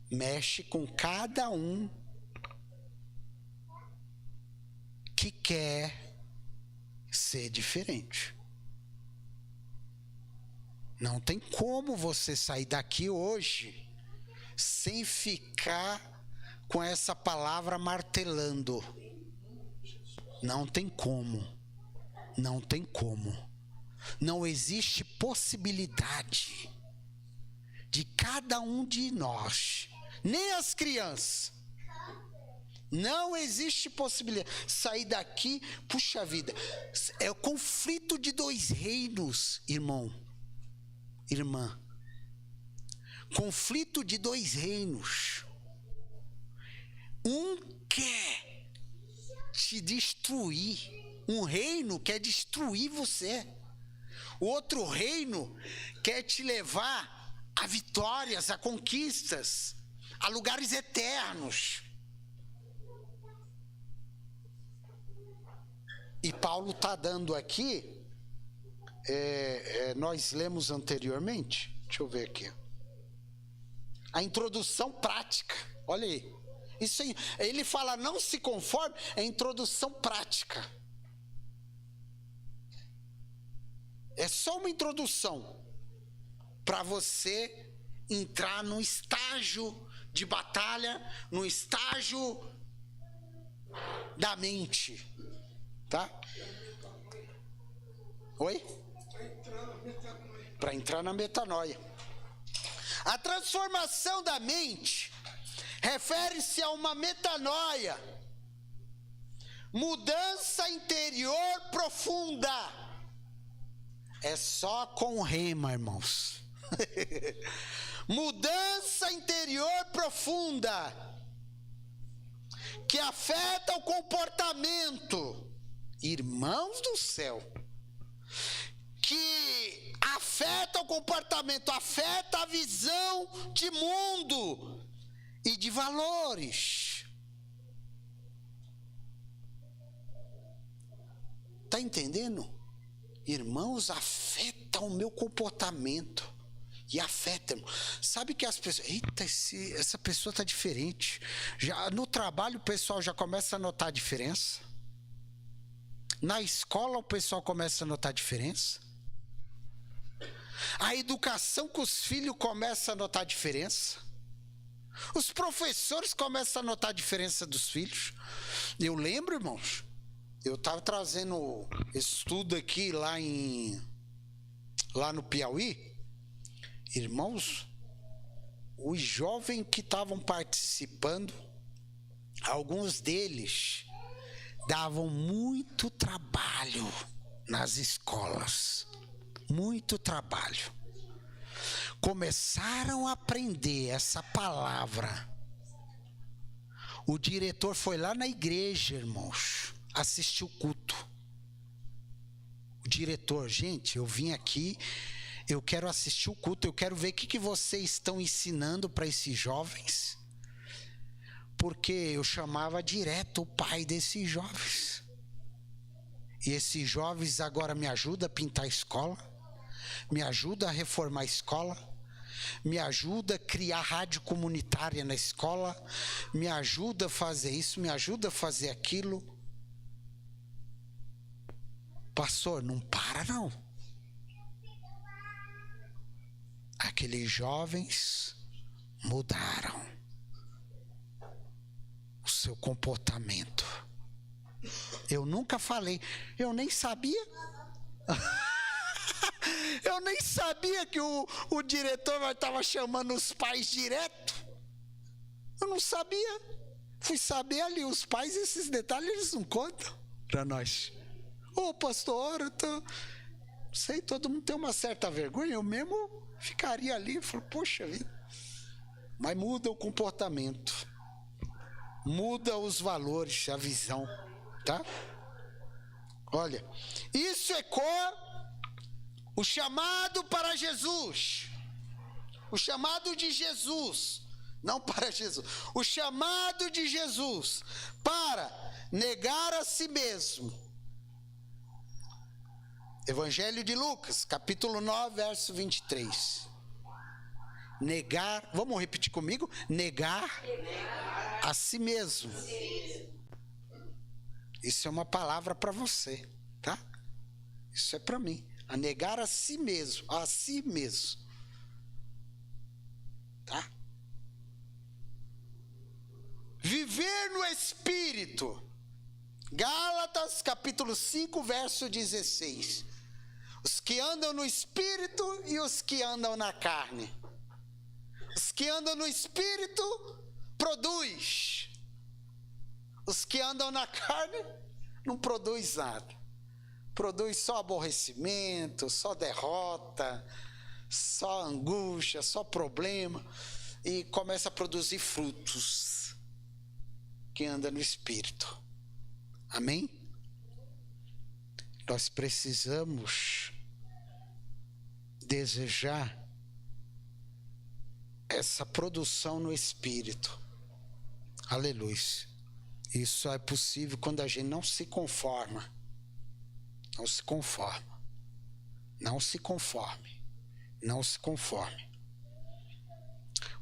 Mexe com cada um que quer ser diferente. Não tem como você sair daqui hoje sem ficar com essa palavra martelando. Não tem como. Não tem como. Não existe possibilidade de cada um de nós, nem as crianças, não existe possibilidade sair daqui, puxa vida, é o conflito de dois reinos, irmão, irmã, conflito de dois reinos. Um quer te destruir, um reino quer destruir você, o outro reino quer te levar a vitórias, a conquistas, a lugares eternos. E Paulo está dando aqui, nós lemos anteriormente, deixa eu ver aqui, a introdução prática, olha aí, isso aí, ele fala não se conforme, é introdução prática, é só uma introdução, para você entrar no estágio de batalha, no estágio da mente, tá? Oi? Para entrar na metanoia. A transformação da mente refere-se a uma metanoia, mudança interior profunda. É só com Rema, irmãos. Mudança interior profunda que afeta o comportamento, irmãos do céu, que afeta o comportamento, afeta a visão de mundo e de valores. Tá entendendo? Irmãos, afeta o meu comportamento. E afeta, irmão. Sabe que as pessoas... Eita, essa pessoa tá diferente. Já, no trabalho o pessoal já começa a notar a diferença. Na escola o pessoal começa a notar a diferença. A educação com os filhos começa a notar a diferença. Os professores começam a notar a diferença dos filhos. Eu lembro, irmãos, eu estava trazendo estudo aqui lá no Piauí. Irmãos, os jovens que estavam participando, alguns deles davam muito trabalho nas escolas. Muito trabalho. Começaram a aprender essa palavra. O diretor foi lá na igreja, irmãos, assistir o culto. O diretor, gente, eu vim aqui, eu quero assistir o culto, eu quero ver o que vocês estão ensinando para esses jovens. Porque eu chamava direto o pai desses jovens. E esses jovens agora me ajudam a pintar a escola, me ajudam a reformar a escola, me ajuda a criar rádio comunitária na escola, me ajuda a fazer isso, me ajuda a fazer aquilo. Pastor, não para não. Aqueles jovens mudaram o seu comportamento. Eu nunca falei, eu nem sabia. Eu nem sabia que o diretor estava chamando os pais direto. Eu não sabia. Fui saber ali, os pais, esses detalhes eles não contam para nós. Ô pastor, não sei, todo mundo tem uma certa vergonha. Eu mesmo ficaria ali e falo, poxa vida. Mas muda o comportamento. Muda os valores, a visão, tá? Olha, isso ecoa o chamado para Jesus. O chamado de Jesus, não para Jesus. O chamado de Jesus para negar a si mesmo. Evangelho de Lucas, capítulo 9, verso 23. Negar, vamos repetir comigo? Negar a si mesmo. Isso é uma palavra para você, tá? Isso é para mim. A negar a si mesmo, tá? Viver no Espírito. Gálatas, capítulo 5, verso 16. Os que andam no Espírito e os que andam na carne. Os que andam no Espírito produz. Os que andam na carne não produz nada. Produz só aborrecimento, só derrota, só angústia, só problema. E começa a produzir frutos. Quem anda no Espírito. Amém? Nós precisamos desejar essa produção no Espírito. Aleluia. Isso é possível quando a gente não se conforma. Não se conforma. Não se conforme. Não se conforme.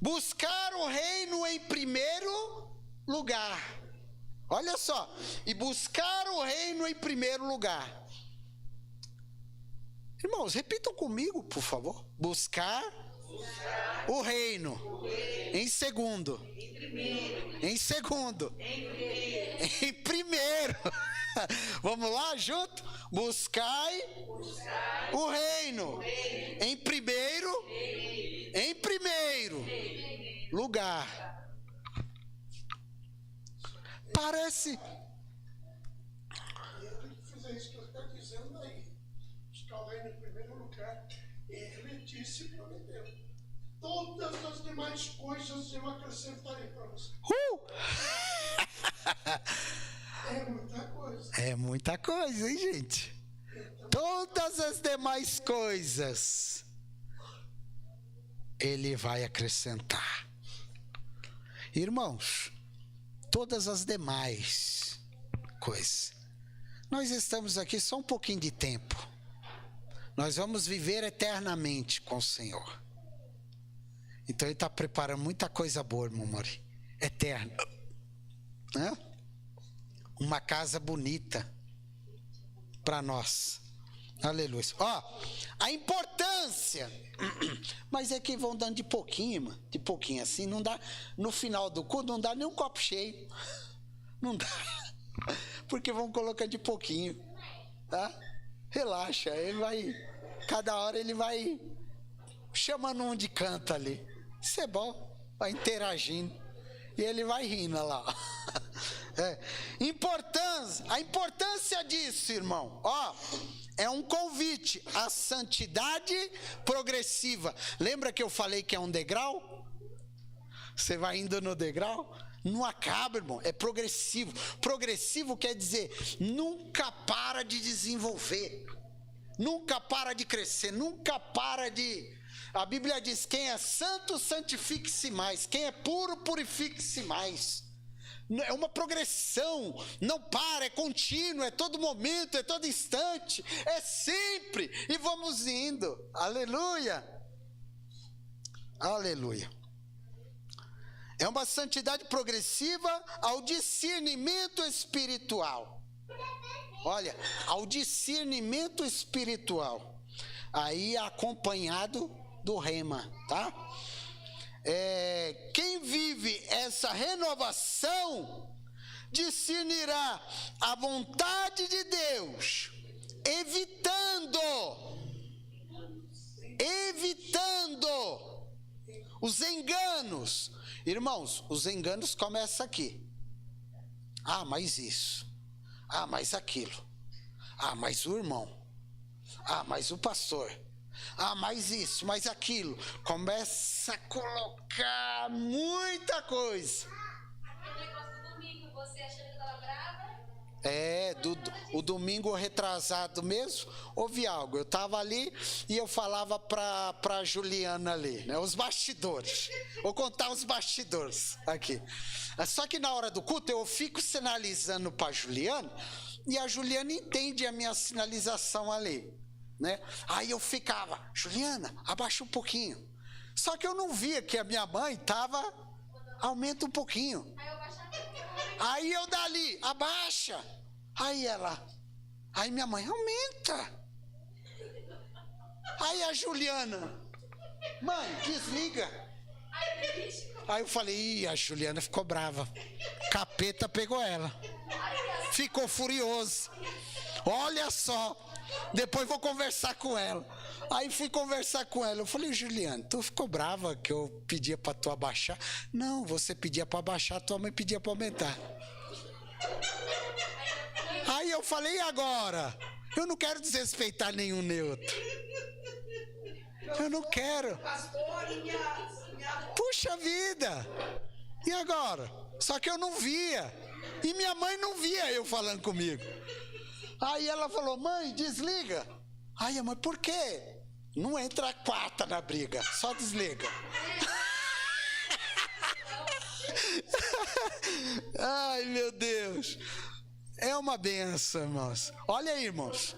Buscar o reino em primeiro lugar. Olha só. E buscar o reino em primeiro lugar. Irmãos, repitam comigo, por favor. Buscar o reino. Em segundo. Em segundo. Em primeiro. Vamos lá junto? Buscai o reino. Em primeiro lugar. Parece. Fizer isso que eu estou dizendo aí. Buscar o reino em primeiro lugar. Ele disse e prometeu. Todas as demais coisas eu acrescentarei para você. É muita coisa. É muita coisa, hein, gente? Todas as demais coisas Ele vai acrescentar. Irmãos, todas as demais coisas. nós estamos aqui só um pouquinho de tempo. Nós vamos viver eternamente com o Senhor. Então Ele está preparando muita coisa boa, irmão Mori. Eterna. Né? Uma casa bonita para nós. Aleluia. Ó, a importância. Mas é que vão dando de pouquinho, mano. De pouquinho assim. Não dá. No final do culto não dá nem um copo cheio. Não dá. Porque vão colocar de pouquinho. Tá? Relaxa. Ele vai. Cada hora ele vai chamando um de canto ali. Isso é bom. Vai interagindo. E ele vai rindo lá. A importância disso, irmão. Ó. É um convite à santidade progressiva. Lembra que eu falei que é um degrau? Você vai indo no degrau? Não acaba, irmão. É progressivo. Progressivo quer dizer nunca para de desenvolver. Nunca para de crescer. Nunca para de... A Bíblia diz, quem é santo, santifique-se mais. Quem é puro, purifique-se mais. É uma progressão, não para, é contínuo, é todo momento, é todo instante, é sempre, e vamos indo, aleluia, aleluia. É uma santidade progressiva ao discernimento espiritual, olha, ao discernimento espiritual, aí acompanhado do rema, tá? Quem vive essa renovação discernirá a vontade de Deus, evitando os enganos. Irmãos, os enganos começam aqui. Ah, mas isso. Ah, mas aquilo. Ah, mas o irmão. Ah, mas o pastor. Ah, mais isso, mais aquilo. Começa a colocar muita coisa. O negócio do domingo, você achando que eu estava brava? O domingo retrasado mesmo, houve algo. Eu estava ali e eu falava para Juliana ali, né, os bastidores. Vou contar os bastidores aqui. Só que na hora do culto eu fico sinalizando para Juliana e a Juliana entende a minha sinalização ali. Né? Aí eu ficava, Juliana, abaixa um pouquinho. Só que eu não via que a minha mãe estava, aumenta um pouquinho. Aí eu dali, abaixa. Aí minha mãe, aumenta. Aí a Juliana, mãe, desliga. Aí eu falei, a Juliana ficou brava. Capeta pegou ela. Ficou furioso. Olha só. Depois vou conversar com ela. Aí fui conversar com ela. Eu falei, Juliana, tu ficou brava que eu pedia para tu abaixar? Não, você pedia para abaixar, tua mãe pedia para aumentar. Aí eu falei, e agora? Eu não quero desrespeitar nenhum neutro. Eu não quero. Puxa vida. E agora? Só que eu não via. E minha mãe não via eu falando comigo. Aí ela falou, mãe, desliga. Aí a mãe, por quê? Não entra a quarta na briga, só desliga. Ai, meu Deus. É uma benção, irmãos. Olha aí, irmãos.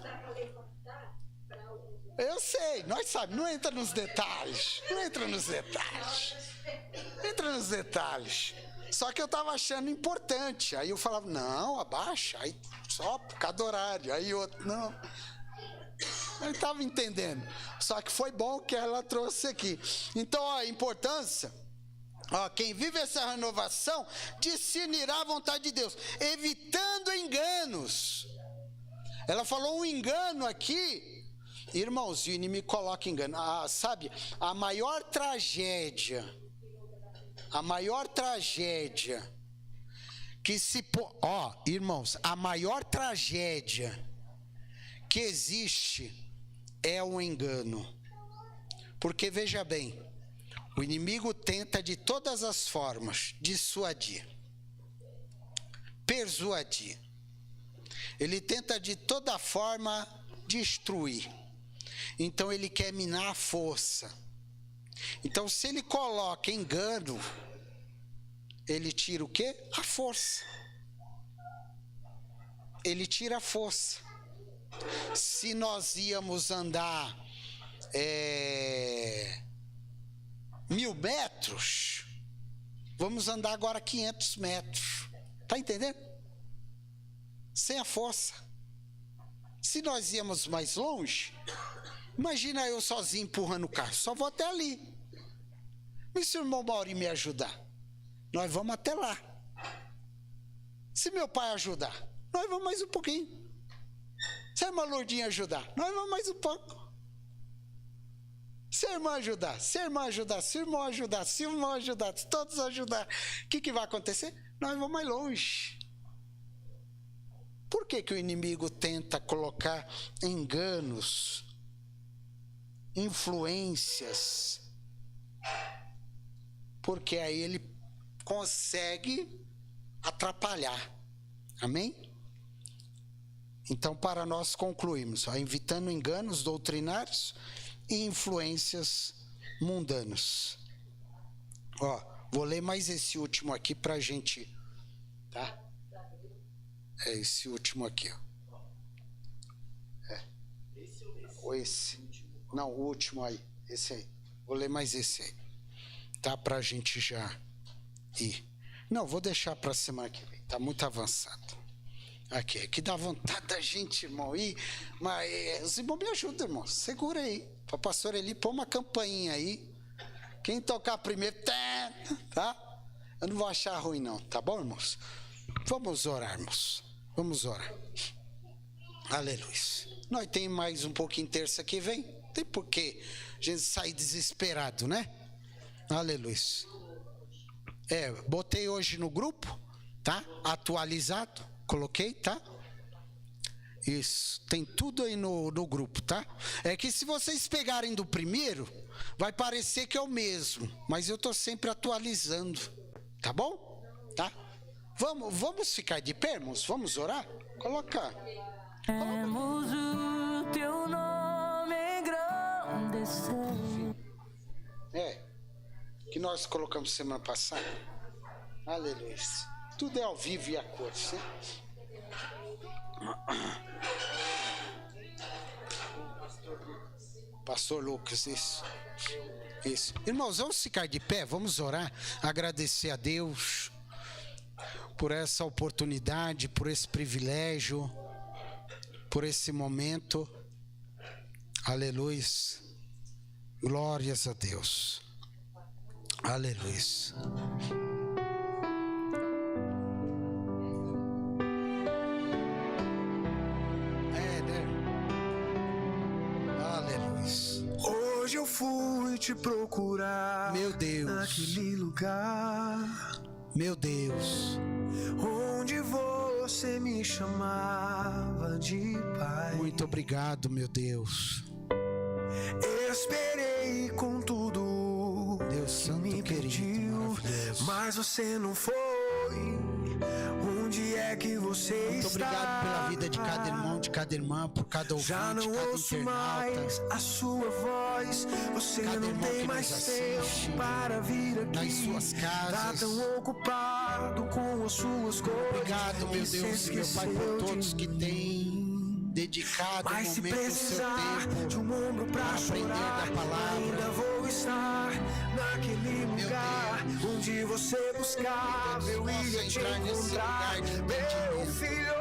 Eu sei, nós sabemos, não entra nos detalhes. Não entra nos detalhes. Entra nos detalhes. Só que eu estava achando importante. Aí eu falava, não, abaixa. Aí só por cada horário. Aí outro, não. Eu estava entendendo. Só que foi bom que ela trouxe aqui. Então, ó, a importância. Ó, quem vive essa renovação discernirá a vontade de Deus, evitando enganos. Ela falou um engano aqui. Irmãos, o inimigo coloca engano. Sabe, a maior tragédia que se... irmãos, a maior tragédia que existe é o engano. Porque, veja bem, o inimigo tenta de todas as formas dissuadir, persuadir. Ele tenta de toda forma destruir. Então ele quer minar a força. Então se ele coloca engano, ele tira o quê? A força. ele tira a força. Se nós íamos andar 1000 metros, vamos andar agora 500 metros. Tá entendendo? Sem a força. Se nós íamos mais longe, imagina eu sozinho empurrando o carro, só vou até ali. Mas se o irmão Mauri me ajudar, nós vamos até lá. Se meu pai ajudar, nós vamos mais um pouquinho. Se a irmã Lourdinha ajudar, nós vamos mais um pouco. Se a irmã ajudar, se a irmã ajudar, se o irmão ajudar, se o irmão ajudar, se todos ajudar, o que vai acontecer? Nós vamos mais longe. Por que o inimigo tenta colocar enganos, influências? Porque aí ele consegue atrapalhar. Amém? Então, para nós concluirmos, evitando enganos doutrinários e influências mundanas. Vou ler mais esse último aqui para a gente, tá? É esse último aqui, ó. Ou esse? Não, o último aí. Esse aí. Vou ler mais esse aí. Tá? Pra gente já ir. Não, vou deixar pra semana que vem. Tá muito avançado. Aqui, é que dá vontade da gente, irmão, ir. Mas os irmãos me ajudam, irmão. Segura aí. Pra pastor Eli, põe uma campainha aí. Quem tocar primeiro, tá? Eu não vou achar ruim, não. Tá bom, irmãos? Vamos orar, irmãos. Vamos orar. Aleluia. Nós tem mais um pouquinho terça que vem. Tem por que a gente sair desesperado, né? Aleluia. Botei hoje no grupo, tá? Atualizado. Coloquei, tá? Isso. Tem tudo aí no grupo, tá? É que se vocês pegarem do primeiro, vai parecer que é o mesmo. Mas eu tô sempre atualizando. Tá bom? Tá? Vamos ficar de pé, irmãos? Vamos orar? Colocar. Vamos o teu nome engrandecer. Que nós colocamos semana passada. Aleluia. Tudo é ao vivo e a cores, né? Pastor Lucas, isso. Irmãos, vamos ficar de pé, vamos orar, agradecer a Deus por essa oportunidade, por esse privilégio, por esse momento. Aleluia. Glórias a Deus. Aleluia. Hoje eu fui te procurar, meu Deus, naquele lugar, meu Deus, onde você me chamava de pai. Muito obrigado, meu Deus. Esperei com tudo, Deus santo, me querido, pediu, mas você não foi. Onde é que você muito está? Obrigado pela vida de cada irmão, de cada irmã, por cada ouvinte, já não cada ouço internauta, mais a sua voz. Você cada não tem mais tempo para vir aqui nas suas casas. Tá tão ocupado com as suas coisas. Obrigado, meu Deus e meu Pai, por todos que têm dedicado um mas momento do seu tempo de um ombro pra aprender chorar, da palavra. ainda vou estar naquele lugar onde você buscava, eu ia te encontrar, meu filho.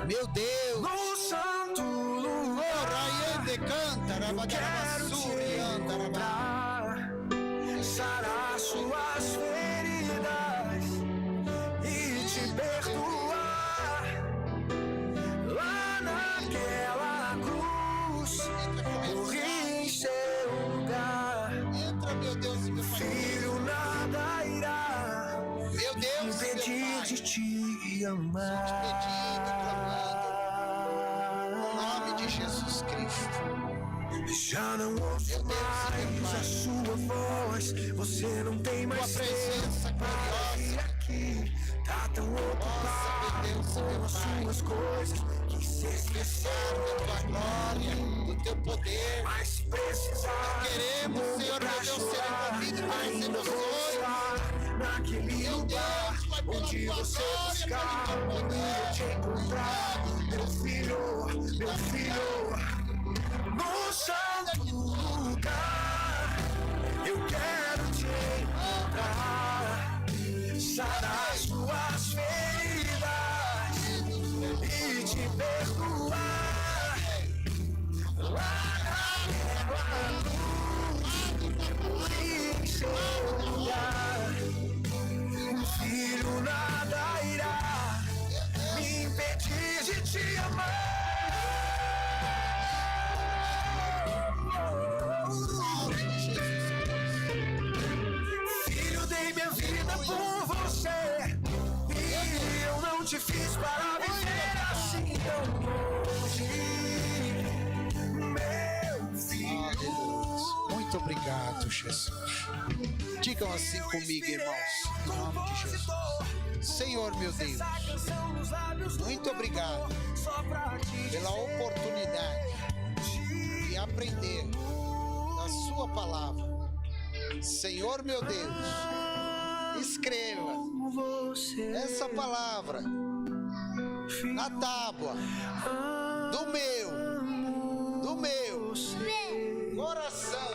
Meu Deus, no santo lugar, eu quero te encontrar, sarar suas feridas e te perdoar. Lá naquela cruz, morri em seu lugar. entra, meu Deus e meu Pai. Filho, nada irá Meu Deus, impedir de te amar. No nome de Jesus Cristo. Já não ouço mais a sua voz. Você não tem mais presença para vir aqui. Tá tão ocupado com as suas coisas que se esqueceu da tua glória, do teu poder. Mas se precisar, queremos, Senhor, meu Deus, ser envolvido nas ainda vou emoções. estar naquele lugar onde você buscar, eu ia te encontrar. Meu filho, no santo lugar, eu quero te encontrar. Sarar as tuas feridas e te perdoar. Lá na luz e em seu lugar, um filho nada irá me impedir de te amar. Filho, dei minha vida por você e eu não te fiz para viver assim tão longe, meu filho. Muito obrigado, Jesus. Digam assim comigo, irmãos, em nome de Jesus. Senhor, meu Deus, muito obrigado pela oportunidade de aprender a sua palavra. Senhor, meu Deus, escreva essa palavra na tábua do meu coração.